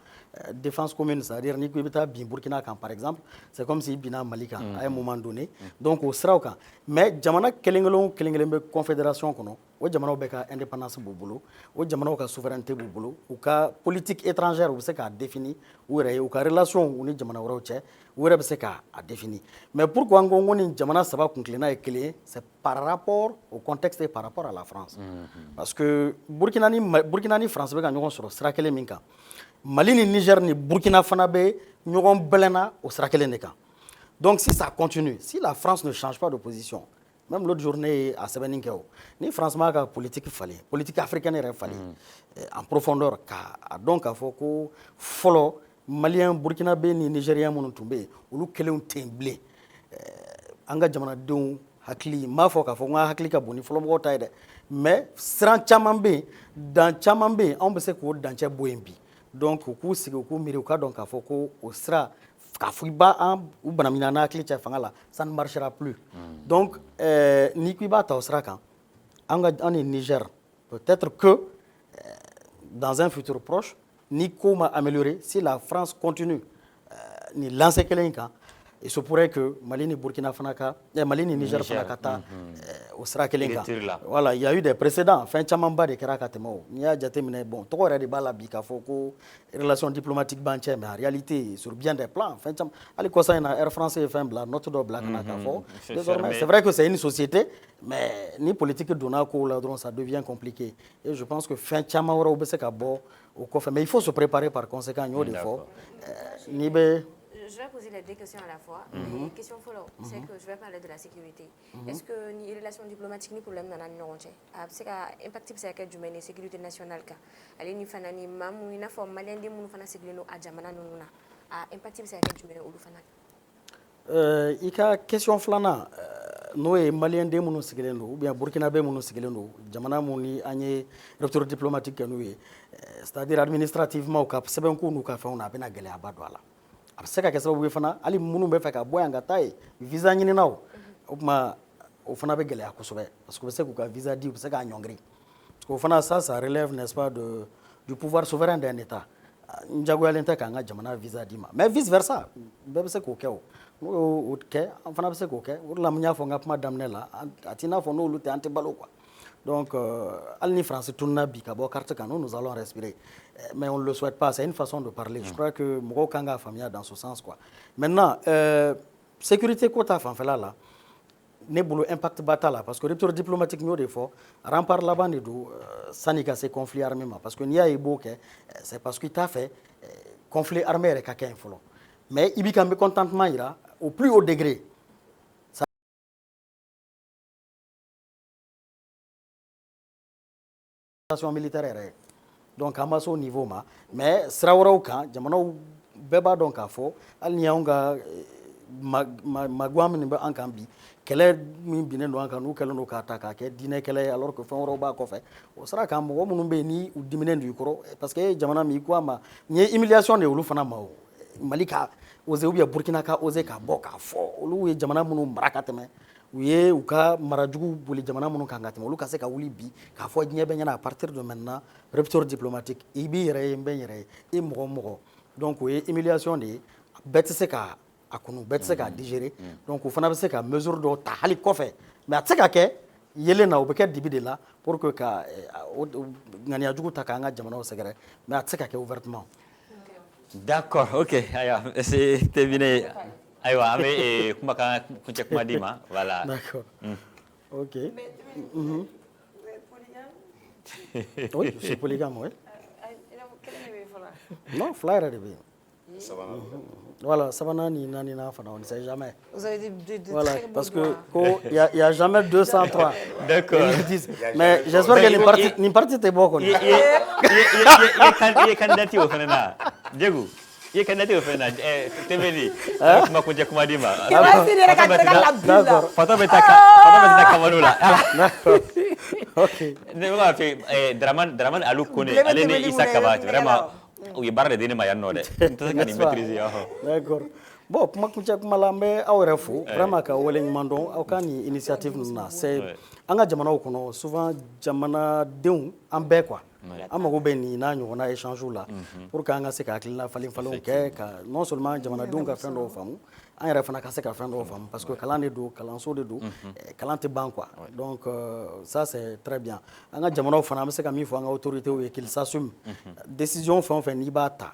défense commune c'est-à-dire ni ko i bɛ taa bin Burkina kan par exemple c'est comme si i binna Mali kan à un moment donné donc o siraw kan mais jamana kelen kelen bɛ confédération kɔnɔ o jamanaw bɛɛ ka indépendance b'u bolo o jamanaw ka souveraineté b'u bolo u ka politique étrangère u bɛ se k'a définir u yɛrɛ ye u ka relation u ni jamana wɛrɛw cɛ u yɛrɛ bɛ se k'a définir mais pourquoi n ko nin jamana saba kuntilenna ye kelen ye c'est par rapport au contexte et par rapport à la France parce que Burkina ni France bɛ ka ɲɔgɔn sɔrɔ sira kelen min kan Mali ni Niger ni Burkina fana bɛ ɲɔgɔn bɛlɛnna o sira kelen de kan donc si ça continue si la France ne change pas de position même l'autre journée a sɛbɛnni kɛ o ni France m'a ka politique falen politique africaine yɛrɛ falen en profondeur k'a dɔn k'a fɔ ko fɔlɔ Malien Burkinabé ni Nigérien minnu tun bɛ yen olu kelenw tɛ yen bilen an ka jamanadenw hakili m'a fɔ k'a fɔ n ka hakili ka bon ni fɔlɔmɔgɔw ta ye dɛ mais siran caman bɛ yen dan caman bɛ yen anw bɛ se k'o dancɛ bɔ yen bi donc u k'u sigi u k'u miiri u ka dɔn k'a fɔ ko o sira k'a fɔ i b'a u banamina n'a hakili cɛ fanga la ça ne marchera plus donc n'i ko i b'a ta o sira kan an ni Niger peut-être que dans un futur proche ni ko ma améliorer si la France continue ni lancer kelen kan il se pourrait que Mali ni Burkina Mali ni Niger fana ka taa o sira kelen kan voilà il y a eu des précédents fɛn camanba de kɛra ka tɛmɛ o n'i y'a jateminɛ bon tɔgɔ yɛrɛ de b'a la bi k'a fɔ ko relation diplomatique b'an cɛ mais en réalité sur bien des plans fɛn caman hali kɔsa in na Air France ye fɛn bila note dɔ bila ka na k'a fɔ désormais c'est vrai que c'est une société mais ni politique donna ko la dɔrɔn ça devient compliqué et je pense que fɛn caman wɛrɛw bɛ se ka bɔ o kɔfɛ mais il faut se préparer par conséquent n y'o de fɔ n'i bɛ Je vais poser les deux questions à la fois. Mais question follow, c'est que je vais parler de la sécurité. Est-ce que ni relations diplomatiques ni problème dans la Union c'est que impact c'est que du la sécurité nationale ka. Ali ni fana ni mamu ni na forme malien de munu fana sécurité no ajamana nuna. Impact c'est que du olu fana. I ka question flana n'o ye malien de munu sigilen do ou bien burkinabé munu sigilen do jamana mun ni an ye rupture diplomatique kɛ n'u ye c'est-à-dire administrativement u ka sɛbɛn ko n'u ka fɛnw na a bɛna gɛlɛyaba don a la. A bɛ se ka kɛ sababu ye fana hali minnu bɛ fɛ ka bɔ yan ka taa yen visa ɲininaw o tuma o fana bɛ gɛlɛya kosɛbɛ parce que u bɛ se k'u ka visa di u bɛ se k'a ɲɔngiri parce que o fana ça relève n'est-ce pas du pouvoir souverain d'un État n jagoyalen tɛ k'an ka jamana visa di ma mais vice versa bɛɛ bɛ se k'o kɛ o n'o y'o kɛ an fana bɛ se k'o kɛ o de la n y'a fɔ n ka kuma daminɛ la a t'i n'a fɔ n'olu tɛ an tɛ balo quoi donc hali ni France tununa bi ka bɔ carte kan nous allons respirer mais on ne le souhaite pas c'est une façon de parler je crois que mɔgɔw kan k'a faamuya dans ce sens quoi maintenant sécurité ko ta fanfɛla la ne bolo impact ba t'a la parce que rupture diplomatique n y'o de fɔ rempart laban de don sani ka se conflit armé ma parce que n'i y'a ye i b'o kɛ c'est parce que i t'a fɛ conflit armé yɛrɛ ka kɛ yen fɔlɔ mais i b'i ka mécontentement jira au plus haut degré militaire yɛrɛ donc an ma se o niveau ma mais sira wɛrɛw kan jamanaw bɛɛ b'a dɔn k'a fɔ hali ni y'anw ka maguwa minnu bɛ an kan bi kɛlɛ min binnen don an kan n'u kɛlen don k'a ta k'a kɛ diinɛ kɛlɛ alors que fɛn wɛrɛw b'a kɔfɛ o sira kan mɔgɔ minnu bɛ yen ni u diminen don i kɔrɔ parce que e ye jamana min i ko a ma nin ye humiliation de ye olu fana ma o Mali ka osé ou bien Burkina ka osé ka bɔ k'a fɔ olu ye jamana minnu mara ka tɛmɛ u ye u ka marajugu boli jamana minnu kan ka tɛmɛ olu ka se ka wuli bi k'a fɔ diɲɛ bɛ ɲɛna à partir de maintenant rupture diplomatique i b'i yɛrɛ ye n bɛ n yɛrɛ ye i mɔgɔ o mɔgɔ donc o ye humiliation de ye bɛɛ tɛ se ka a kunu bɛɛ tɛ se k'a digérer donc o fana bɛ se ka mesure dɔw ta hali kɔfɛ mais a tɛ se ka kɛ yelen na o bɛ kɛ dibi de la pour que ka ŋaniya jugu ta k'an ka jamanaw sɛgɛrɛ mais a tɛ se ka kɛ ouvertement. D'accord, ok, ayiwa c'est terminé. Ayiwa an bɛ kumakan kuncɛ kuma di ma voilà. D'accord. Ok. Oui, je suis polygame, oui. Non, fila yɛrɛ de bɛ yen. Voilà, sabanan ni naani na fana on ne sait jamais. Vous avez de Voilà, très beaux parce que doigts. il y a jamais 203. D'accord. Mais j'espère que ni parti t'es bon. Il est candidat au Fana. Diego, il est candidat au Fana. Teveni, kuma kunja kuma di ma. D'accord. Foto beta Cameroun là. D'accord. Ok. Ne va faire Draman Alou Kone, allez ne Issa Kaba, vraiment. Oui, barre de dîner maillot nord. D'accord. Bon, kuma la n bɛ aw yɛrɛ fo vraiment ka wale ɲuman dɔn aw ka nin initiative ninnu na c'est an ka jamanaw kɔnɔ souvent jamanadenw an bɛɛ quoi an mago bɛ nin n'a ɲɔgɔnna échange la pour que an ka se ka hakilina falen-falenw kɛ ka non seulement jamanadenw ka fɛn dɔw faamu an yɛrɛ fana ka se ka fɛn dɔw faamu parce que kalan de don kalanso de don kalan tɛ ban quoi donc ça c'est très bien an ka jamanaw fana an bɛ se ka min fɔ an ka autorités ye qu'ils s'assument décision fɛn o fɛn n'i b'a ta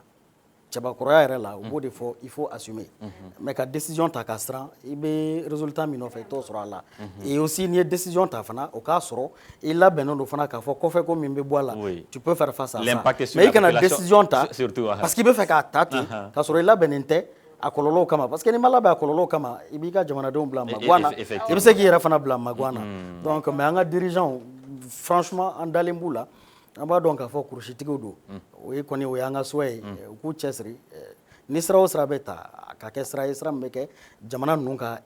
cɛbakɔrɔya yɛrɛ la u b'o de fɔ il faut assumer mais ka décision ta ka siran i bɛ résultat min nɔfɛ i t'o sɔrɔ a la et aussi n'i ye décision ta fana o k'a sɔrɔ i labɛnnen don fana k'a fɔ kɔfɛ ko min bɛ bɔ a la tu peux faire face à ça mais i kana décision ta parce que i bɛ fɛ k'a ta ten k'a sɔrɔ i labɛnnen tɛ a kɔlɔlɔw kama parce que n'i ma labɛn a kɔlɔlɔw kama i b'i ka jamanadenw bila maguwa na i bɛ se k'i yɛrɛ fana bila maguwa na donc mais an ka dirigeants franchement an dalen b'u la an b'a dɔn k'a fɔ kurusitigiw don o ye kɔni o y'an ka souhait ye u k'u cɛsiri ni sira o sira bɛ ta a ka kɛ sira ye sira min bɛ kɛ jamana ninnu ka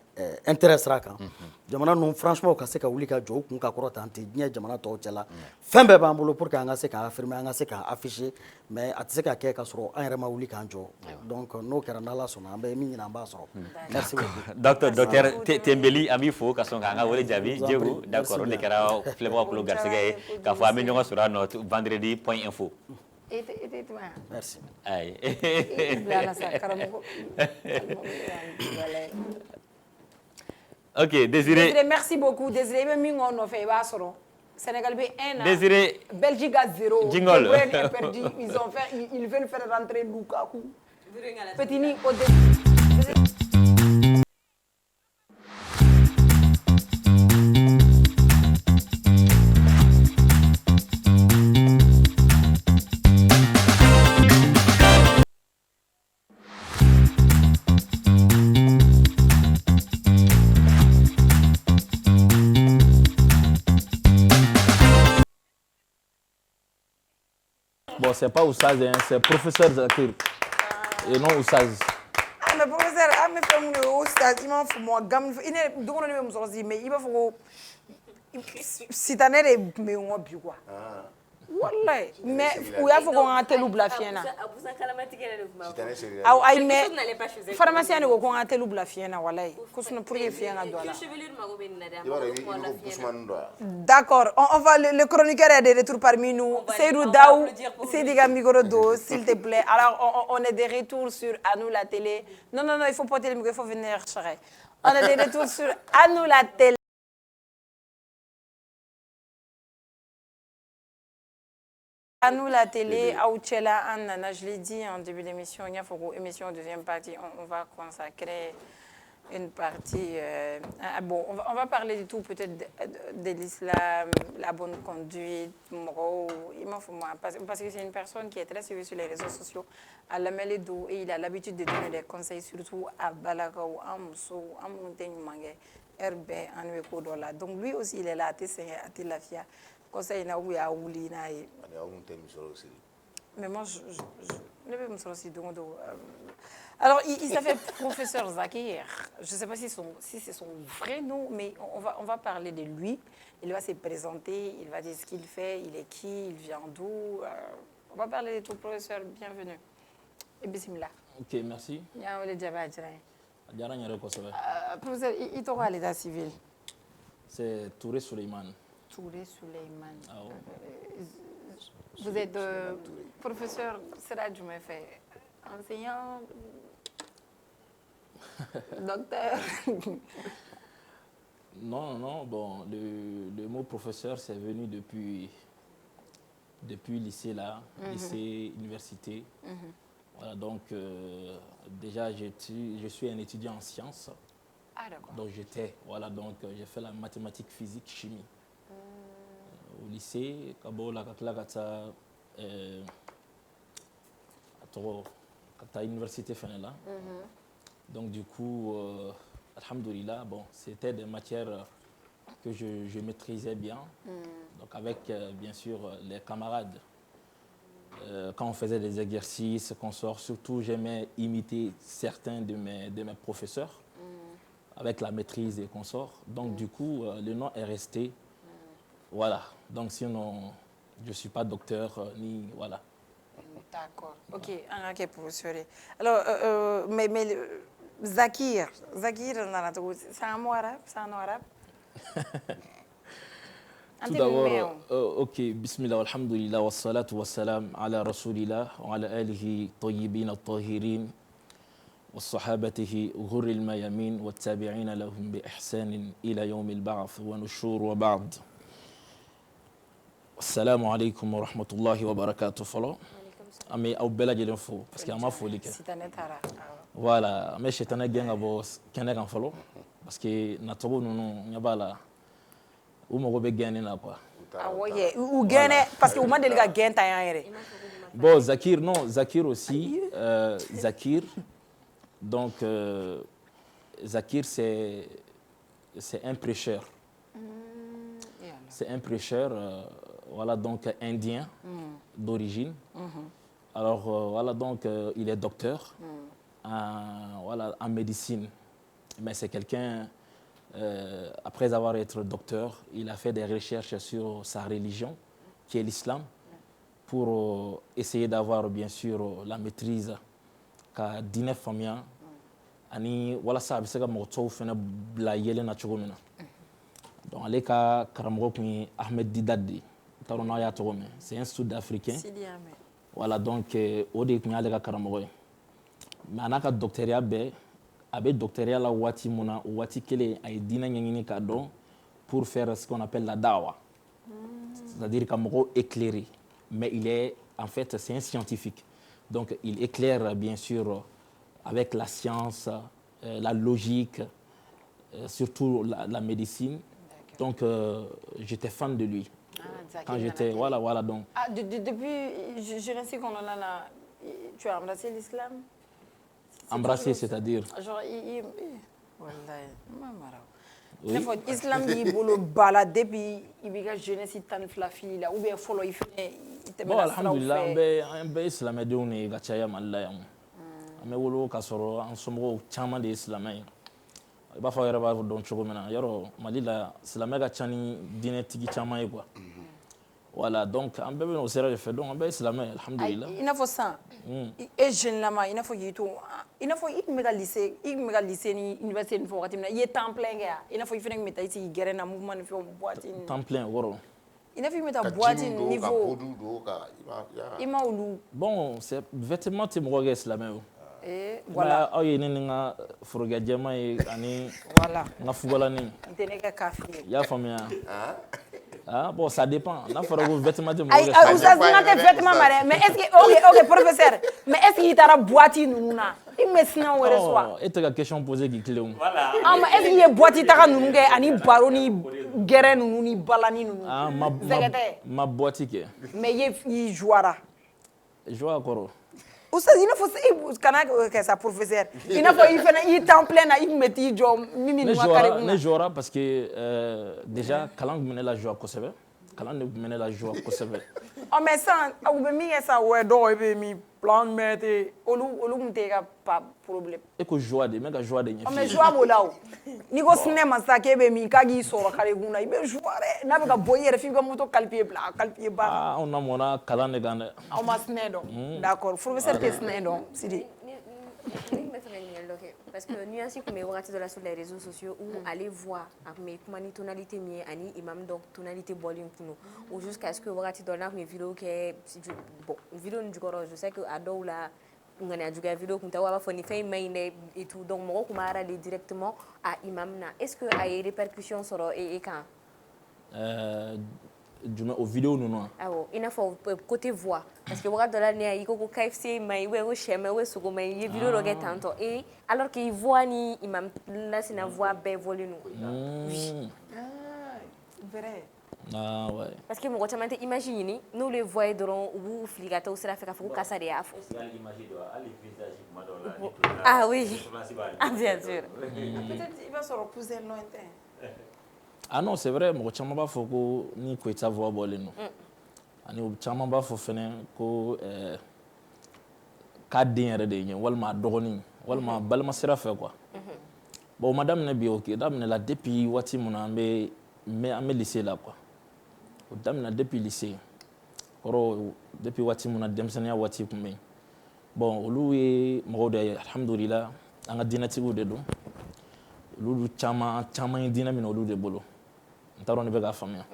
intérêt sira kan jamana ninnu franchement ka se ka wuli ka jɔ u kun ka kɔrɔ tan tɛ diɲɛ jamana tɔw cɛla fɛn bɛɛ b'an bolo pour que an ka se k'a affirmer an ka se k'a afficher mais a tɛ se ka kɛ ka sɔrɔ an yɛrɛ ma wuli k'an jɔ donc n'o kɛra n'Ala sɔnna an bɛ min ɲini an b'a sɔrɔ merci beaucoup docteur Tembeli an b'i fo ka sɔn k'an ka wele jaabi Diego d'accord o de kɛra filɛbagaw kulo garisɛgɛ ye k'a fɔ an bɛ ɲɔgɔn sɔrɔ yan nɔ vendredi point info. Merci. Aïe. Ok, Désiré, merci beaucoup. Désiré, même si on a fait Sénégal B 1 an. Désiré, Belgique à 0. Jingle. Ils veulent faire rentrer Lukaku. Petini au début. Bon, c'est pas Oussaz, hein, c'est professeur Zakir. Et non Oussaz. Ah, mais professeur, ah, mais frère, mon Oussaz, il m'a fait moi, gamme, il est, donc on est même sorti, mais il va falloir, si t'en es, mais on va bien quoi. Wallahi, mais où y a faut qu'on a tel ou bla fiena. Ah, ay mais pharmacien ne qu'on a tel ou bla fiena, wallahi. Qu'est-ce qu'on pourrait faire à douane? D'accord, on va le chroniqueur est de retour parmi nous. Seydou Daou, Sédiga Migorodo, s'il te plaît. Alors on est de retour sur À nous la télé. Non, il faut porter le micro, il faut venir chercher. On est de retour sur À nous la télé. À nous la télé, à Ouchela, Anna, je l'ai dit en début d'émission, il y a une émission deuxième partie, on va consacrer une partie. Bon, on va parler du tout, peut-être de l'islam, la bonne conduite, il m'en faut moi, parce que c'est une personne qui est très suivie sur les réseaux sociaux, à la Mélédo, et il a l'habitude de donner des conseils, surtout à Balakaou, à Mousso, à Montagne Mangé, RB, à Nuekodola. Donc lui aussi, il est là, à Tilafia. Conseil na oui à Ouli na. Mais moi je ne vais me sortir donc. Alors il s'appelle professeur Zakir. Je ne sais pas si c'est son vrai nom, mais on va parler de lui. Il va se présenter, il va dire ce qu'il fait, il est qui, il vient d'où. On va parler de tout, professeur. Bienvenue. Et bismillah. Ok, merci. Professeur, il t'aura à l'état civil. C'est Touré Suleiman. Touré Suleiman. Vous êtes professeur, Sera Djoumefe, enseignant, docteur. Non, bon, le mot professeur, c'est venu depuis lycée là, lycée, université. Voilà, donc déjà je suis un étudiant en sciences. Ah d'accord. Donc j'ai fait la mathématique, physique, chimie. Au lycée, à l'université là. Donc du coup, alhamdoulilah, bon, c'était des matières que je maîtrisais bien. Donc avec bien sûr les camarades, quand on faisait des exercices, qu'on sort, surtout j'aimais imiter certains de mes professeurs avec la maîtrise et consorts. Donc du coup, le nom est resté. Voilà, donc sinon, je ne suis pas docteur, ni voilà. D'accord, ok, ok, professeur. Alors, mais Zakir, c'est un mot arabe, c'est un nom arabe? Tout d'abord, ok, bismillah, alhamdulillah, wa salatu wa salam ala rasulillah, wa ala alihi tayyibin al-tahirin, wa sahabatihi ghurri al-mayamin, wa tabi'ina lahum bi ihsanin ila yawm al-ba'th wa nushur wa ba'd. Assalamu alaikum wa rahmatullahi wa barakatuh. Mais au bel âge d'info, parce qu'il y a ma folie. Voilà, mais je suis un gang à vos Canadiens follow, parce que Natogo non n'y a pas là. Où me voyez gagner là quoi. Ah ouais, ou gagner parce que vous m'avez dit que gagner taille. Bon, Zakir non, Zakir aussi, Zakir. Donc Zakir c'est un prêcheur. C'est un prêcheur. Voilà, donc indien d'origine. Alors, voilà, donc il est docteur. voilà, en médecine. Mais c'est quelqu'un, après avoir été docteur, il a fait des recherches sur sa religion, qui est l'islam, pour essayer d'avoir bien sûr la maîtrise ka diinɛ faamuya ani walasa a bɛ se ka mɔgɔ tɔw fana bila yɛlɛ na cogo min na. Donc ale ka karamɔgɔ tun ye Ahmed Didat de ye, n t'a dɔn n'aw y'a tɔgɔ mɛn, c'est un sud-africain. Voilà, donc o de tun y'ale ka karamɔgɔ ye. Mais a n'a ka docteuria bɛɛ, a bɛ docteuria la waati mun na o waati kelen a ye diinɛ ɲɛɲini k'a dɔn pour faire ce qu'on appelle la dawa, c'est-à-dire ka mɔgɔw éclairer. Mais il est, en fait, c'est un scientifique. Donc il éclaire bien sûr avec la science, la logique, surtout la médecine. Donc j'étais fan de lui. Quand j'étais, voilà donc. Ah, depuis jeunesse qu'on en a, tu as embrassé l'islam? Embrassé, c'est-à-dire? Genre, il faut l'islam b'i bolo bala depuis il b'i ka jeunesse tan ni fila fili la ou bien fɔlɔ i fɛnɛ i tɛmɛna siraw fɛ. An bɛɛ ye silamɛdenw de ye ka caya Mali la yan. An bɛ wolo k'a sɔrɔ an somɔgɔw caman de ye silamɛ ye. I b'a fɔ aw yɛrɛ b'a dɔn cogo min na, yɔrɔ Mali la silamɛ ka ca ni diinɛtigi caman ye quoi. Voilà, donc an bɛɛ bɛ n'o sira de fɛ, donc an bɛɛ ye silamɛ ye, alhamdulillah. I n'a fɔ sisan, e jeune lama, i n'a fɔ k'i to, i n'a fɔ i tun bɛ ka lycée ni université ni fɔ wagati min na, i ye temps plein kɛ yan, i n'a fɔ i fana tun bɛ taa i sigi gɛrɛn na mouvement ni fɛnw boîte ni. Temps plein wɔrɔ. I n'a fɔ i bɛ taa boîte ni niveau. I ma olu. Bon, c'est vêtement tɛ mɔgɔ kɛ silamɛ ye o. Voilà. Aw ye ne ni n ka forojɛ jɛman ye ani n ka fugalanin. N tɛ ne kɛ kafiri ye. I y'a faamuya. Ah, bon, ça dépend. N'a fɔra ko vêtement tɛ mɔgɔ kɛ silamɛ ye. Oustaz, n ka tɛ vêtement ma dɛ, mais est-ce que, ok, professeur, mais est-ce que i taara boîte ninnu na, i tun bɛ sinan wɛrɛ sɔrɔ? E tɛ ka question poser k'i tilen o. Mais est-ce que i ye boîte taga ninnu kɛ ani baro ni gɛrɛn ninnu ni balani ninnu? Zɛgɛtɛ. Ma boîte kɛ. Mais i jouara. Joie kɔrɔ. Oustaz, il faut kana kɛ sa professeur. I n'a fɔ i fana i temps plein na i tun bɛ t'i jɔ min ka kare kun na. Ne jouera parce que déjà kalan tun bɛ ne la joie kosɛbɛ. Kalan de tun bɛ ne la joie kosɛbɛ. Mais sisan aw bɛ min kɛ sa wɛ dɔw bɛ min plan mɛ ten olu tun t'e ka problème. E ko joie de, n bɛ ka joie de ɲɛf'i ye. Mais joie b'o la o. N'i ko sinɛ ma sisan k'e bɛ min k'a k'i sɔrɔ kare kun na i bɛ joie dɛ. N'a bɛ ka bɔ i yɛrɛ f'i ka moto calpier bila calpier ba. Anw lamɔna kalan de kan dɛ. Aw ma sinɛ dɔn. D'accord, professeur tɛ sinɛ dɔn Sidi. Parce que nuance comme wagati dɔ la sur les réseaux sociaux où aller voir mais kuma ni tonalité mi ani imam donc tonalité bowling kuno ou jusqu'à ce que wagati dɔ la mais vidéo que bon vidéo ni jukɔrɔ je sais que a dɔw la ngana juga vidéo kunta wa fɔ ni fɛn main et tout donc mɔgɔ kuma aller directement à imam na est-ce que a répercussions sɔrɔ e kan jumɛn o vidéo ninnu wa. Awɔ i n'a fɔ côté voix parce que wagati dɔ la ne i ko ko KFC ma ɲi ko sɛ ma ɲi sogo ma ɲi i ye vidéo dɔ kɛ tantɔ et alors que voix ni imam lasina voix bɛɛ volen don. Oui. Vrai. Ah ouais. Parce que mɔgɔ caman tɛ image ɲini n'olu ye voix ye dɔrɔn u b'u fili ka taa o sira fɛ k'a fɔ ko karisa de y'a fɔ. Ah oui. Ah bien sûr. Peut-être il va sɔrɔ cousin lointain. Ah non, c'est vrai, mɔgɔ caman b'a fɔ ko ni Koyita voix bɔlen don. Ani caman b'a fɔ fɛnɛ ko k'a den yɛrɛ de ye walima a dɔgɔnin walima balima sira fɛ quoi. Bon o ma daminɛ bi o daminɛ la depuis waati mun na an bɛ lycée la quoi. O daminɛ depuis lycée. Kɔrɔ depuis waati mun na denmisɛnniya waati kun bɛ yen. Bon olu ye mɔgɔw de ye alhamdulillah an ka diinɛtigiw de don. Olu caman ye diinɛ minɛ olu de bolo. N t'a dɔn ne bɛ k'a faamuya.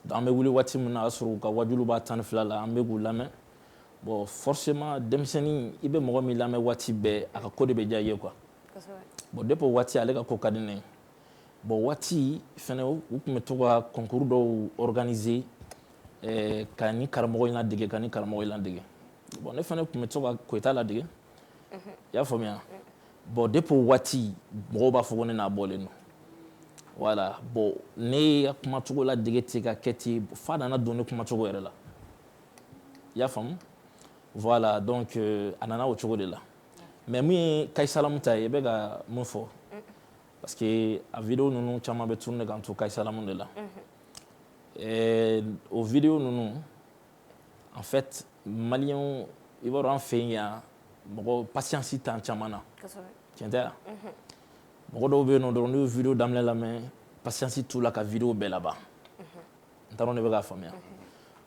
Donc an bɛ wuli waati min na a y'a sɔrɔ u ka wajulu b'a 12 la an bɛ k'u lamɛn. Bon forcément denmisɛnnin i bɛ mɔgɔ min lamɛn waati bɛɛ a ka ko de bɛ diya i ye quoi. Bon depuis o waati ale ka ko ka di ne ye. Bon waati fɛnɛ u tun bɛ to ka concours dɔw organiser ka ni karamɔgɔ in ladege ka ni karamɔgɔ in ladege. Bon ne fɛnɛ tun bɛ to ka Koyita ladege. I y'a faamuya. Bon depuis o waati mɔgɔw b'a fɔ ko ne n'a bɔlen don. Voilà bon ne ya kumacogo ladege ten ka kɛ ten f'a nana don ne kumacogo yɛrɛ la. I y'a faamu. Voilà donc a nana o cogo de la. Mais min ye Kayisalamu ta ye i bɛ ka mun fɔ. Parce que a vidéo ninnu caman bɛ tourner kan to Kayisalamu de la. O vidéo ninnu en fait maliyɛnw i b'a dɔn an fɛ yan mɔgɔ patience t'an caman na tiɲɛ tɛ wa mɔgɔ dɔw bɛ yen nɔ dɔrɔn n'u ye video daminɛ lamɛn patience t'u la ka video bɛɛ laban n t'a dɔn ne bɛ k'a faamuya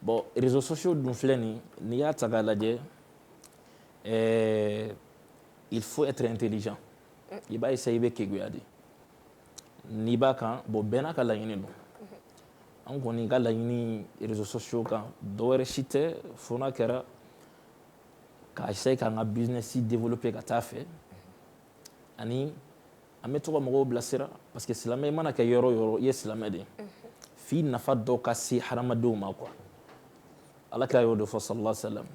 bon réseaux sociaux dun filɛ nin n'i y'a ta k'a lajɛ il faut être intelligent i b'a essayer i bɛ keguya de n'i b'a kan bon bɛɛ n'a ka laɲini don an kɔni ka laɲini réseaux sociaux kan dɔwɛrɛ si tɛ fo n'a kɛra k'a essayer k'an ka business développer ka taa fɛ ani an bɛ to ka mɔgɔw bilasira parce que silamɛ i mana kɛ yɔrɔ o yɔrɔ i ye silamɛ de ye f'i nafa dɔ ka se hadamadenw ma quoi ala kira y'o de fɔ sallallahu alaihi wa sallam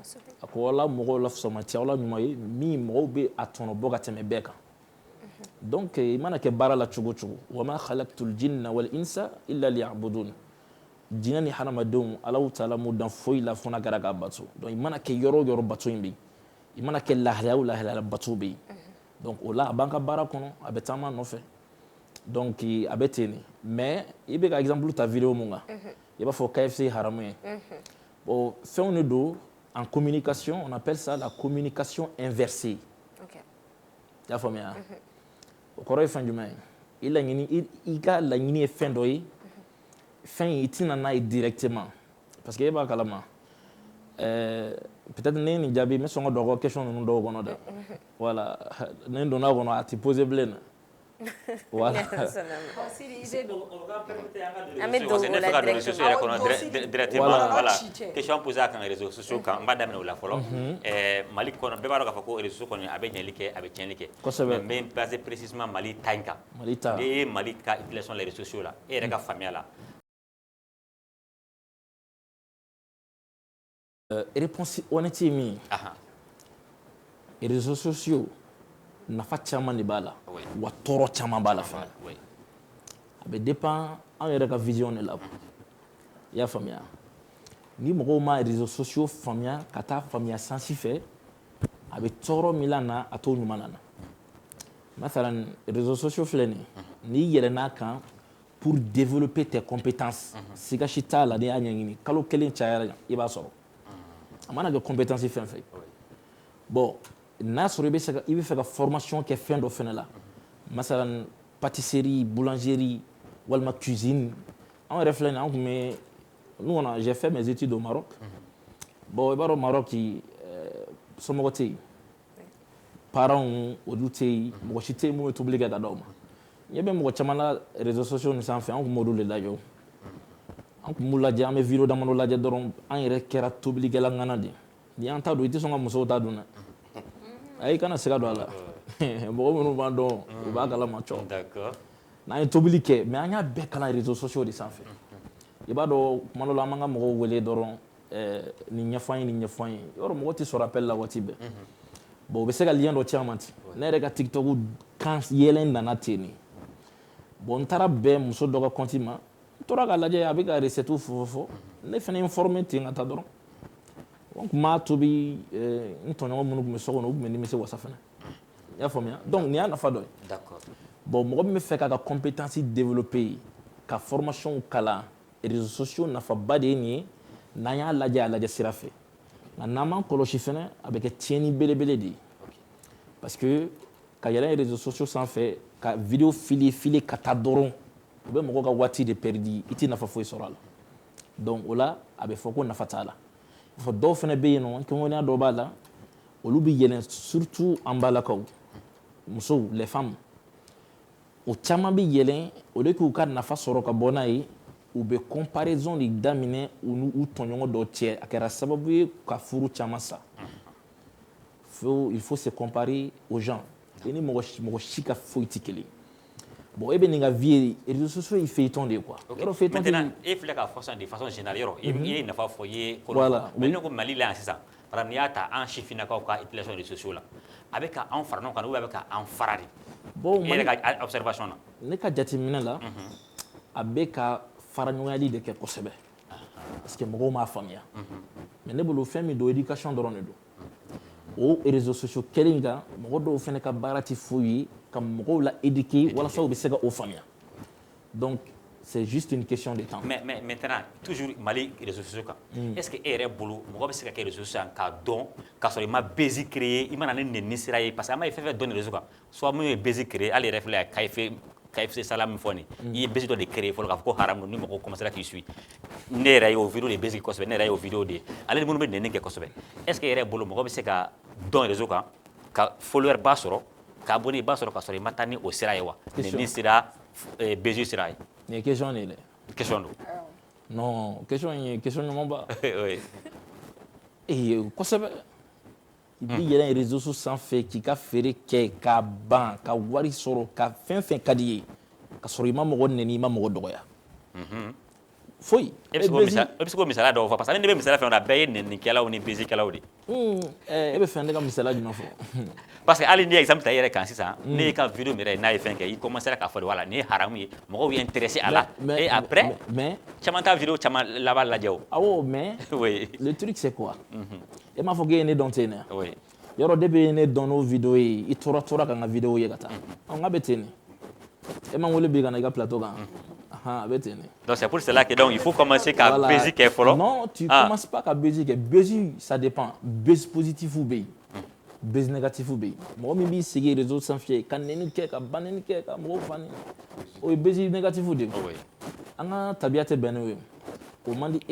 a ko ala mɔgɔw la fusama ala ɲuman ye min mɔgɔw bɛ a tɔnɔ bɔ ka tɛmɛ bɛɛ kan donc i mana kɛ baara la cogo o cogo wa ma khalaqtul jinna wal insa illa liya'budun jinɛ ni hadamadenw ala taala m'u dan foyi la fo n'a kɛra k'a bato donc i mana kɛ yɔrɔ o yɔrɔ bato in bɛ yen i mana kɛ lahalaya o lahalaya bato bɛ yen donc o la a b'an ka baara kɔnɔ a bɛ taama nɔfɛ donc a bɛ ten de mais i bɛ ka exemple ta vidéo mun kan i b'a fɔ KFC haramu ye bon fɛnw de don en communication on appelle ça la communication inversée i y'a faamuya o kɔrɔ ye fɛn jumɛn ye i laɲini i ka laɲini ye fɛn dɔ ye fɛn in i tɛna n'a ye directement parce que e b'a kalama peut-être ne ye nin jaabi n bɛ sɔn ka don aw ka question ninnu dɔw kɔnɔ dɛ voilà ne donna a kɔnɔ a tɛ poser bilen na voilà an bɛ don o la directement voilà question posée a kan réseaux sociaux kan n b'a daminɛ o la fɔlɔ Mali kɔnɔ bɛɛ b'a dɔn k'a fɔ ko réseaux sociaux kɔni a bɛ ɲɛli kɛ a bɛ tiɲɛli kɛ kosɛbɛ mais n bɛ baser précisément Mali ta in kan Mali ta n'i ye Mali ka utilisation les réseaux sociaux la e yɛrɛ ka faamuya la réponse honnête ye min ye réseaux sociaux nafa caman de b'a la wa tɔɔrɔ caman b'a la fana a bɛ dépend an yɛrɛ ka vision de la i y'a faamuya ni mɔgɔw ma réseaux sociaux faamuya ka taa faamuya sansi fɛ a bɛ tɔɔrɔ min na a t'o ɲuman na masalan réseaux sociaux filɛ nin n'i yɛlɛn'a kan pour développer tes compétences siga si t'a la n'i y'a ɲɛɲini kalo kelen cayara i b'a sɔrɔ a mana kɛ compétence fɛn fɛn bon n'a sɔrɔ i bɛ fɛ ka formation kɛ fɛn dɔ fɛnɛ la masalan pâtisserie boulangerie walima cuisine an yɛrɛ filɛ nin an tun bɛ nous on a j'ai fait mes études au Maroc bon i b'a dɔn Maroc somɔgɔ tɛ yen parents olu tɛ yen mɔgɔ si tɛ yen mun bɛ tobili kɛ ka d'aw ma ɲɛ bɛ mɔgɔ caman na réseaux sociaux nin sanfɛ an tun b'olu de lajɛ an tun b'u lajɛ an bɛ vidéo damadɔ lajɛ dɔrɔn an yɛrɛ kɛra tobilikɛla ŋana de ni an ta don i tɛ sɔn ka musow ta dun dɛ ayi kana siga don a la mɔgɔ minnu b'an dɔn u b'a kalama cɔ n'an ye tobili kɛ mais an y'a bɛɛ kalan réseaux sociaux de sanfɛ i b'a dɔn tuma dɔ la an b'an ka mɔgɔw wele dɔrɔn nin ɲɛfɔ an ye nin ɲɛfɔ an ye yɔrɔ mɔgɔ tɛ sɔrɔ appel la waati bɛɛ bon u bɛ se ka lien dɔ ci an ma ten ne yɛrɛ ka tiktok kan yɛlɛ nana ten de bon n taara bɛn muso dɔ ka compte ma n tora k'a lajɛ a bɛ ka recette fɔ ne fana ye n former ten ka taa dɔrɔn n tun b'a tobi n tɔɲɔgɔn minnu tun bɛ so kɔnɔ u tun bɛ nimisi wasa fana i y'a faamuya donc nin y'a nafa dɔ ye bon mɔgɔ min bɛ fɛ k'a ka compétence développer ka formation kalan réseaux sociaux nafaba de ye nin ye n'an y'a lajɛ a lajɛ sira fɛ nka n'an m'an kɔlɔsi fana a bɛ kɛ tiɲɛni belebele de ye parce que ka yɛlɛn réseaux sociaux sanfɛ ka vidéo filer ka taa dɔrɔn u bɛ mɔgɔw ka waati de perdi i tɛ nafa foyi sɔrɔ a la donc o la a bɛ fɔ ko nafa t'a la fɔ dɔw fana bɛ yen nɔ kɛwaleya dɔ b'a la olu bɛ yɛlɛn surtout an balakaw musow les femmes o caman bɛ yɛlɛn o de k'u ka nafa sɔrɔ ka bɔ n'a ye u bɛ comparaison de daminɛ u n'u tɔɲɔgɔn dɔw cɛ a kɛra sababu ye ka furu caman sa il faut se comparer aux gens i ni mɔgɔ si ka foyi tɛ kelen bon e bɛ nin ka vie ye réseaux sociaux ye feuilleton de ye quoi yɔrɔ feuilleton tɛ maintenant e filɛ k'a fɔ sisan de façon générale yɔrɔ i ye nafa fɔ i ye kɔrɔ mais ne ko Mali la yan sisan par exemple n'i y'a ta an sifinnakaw ka utilisation réseaux sociaux la a bɛ ka anw fara ɲɔgɔn kan ou bien a bɛ ka an fara de bon e yɛrɛ ka observation na ne ka jateminɛ la a bɛ ka fara ɲɔgɔnyali de kɛ kosɛbɛ parce que mɔgɔw m'a faamuya mais ne bolo fɛn min don éducation dɔrɔn de don o réseaux sociaux kelen kan mɔgɔ dɔw fana ka baara tɛ foyi ye ka mɔgɔw la éduquer walasa u bɛ se ka o faamuya donc c'est juste une question de temps. Mais maintenant, toujours Mali réseaux sociaux. Est-ce que est bolo, moi c'est que réseaux sociaux en don, car il m'a basic créé, il m'a donné une nisiraï parce que m'a fait donner réseaux soit moi basic créé, allez réfléchir KFC salam foni, il est basic de créer, faut le faire haram nous me commencer là qui suit. N'era yo vidéo de basic cosme, n'era yo vidéo de, allez nous me donner que cosme. Est-ce que est bolo, moi c'est que don réseaux ka follower basoro, ka abonné basoro ka sori matani au siraïwa, nisira basic siraï. Mais question est là. Question non, question non pas. Oui. Et quoi ça veut? Il y a des réseaux sociaux sans fait qui a fait que ka ban ka wari soro ka fin kadiye ka soro ima mo neni ima mo doya. Foi. E bi ko misala do fa parce que ne be misala fe on a baye neni kala oni basic kala odi. E be fende ka misala juma fo. Parce que ali ni exemple ta yere kan sisan ne ka vidéo mere na fin que il commence à faire voilà ni haram yi mo wi intéressé à la et après mais chamanta vidéo chama là-bas la jaw. Ah oh mais oui. Le truc c'est quoi? Et m'a faut gagner dans tene. Oui. Yoro debe ne dans nos vidéos yi tora ka nga vidéo ye kata. On nga betene. Et m'a wole be ga na ga plateau ga. Donc c'est pour cela que donc il faut commencer qu'à basic et follow. Non, tu commences pas qu'à basic. Basic ça dépend. Basic positif ou basic. Base négatif ou basic. Moi même si les réseaux sans fier quand neni ke ka baneni ke ka mo fani. O basic négatif ou de. Oui. Anga tabiate benwe. O mandi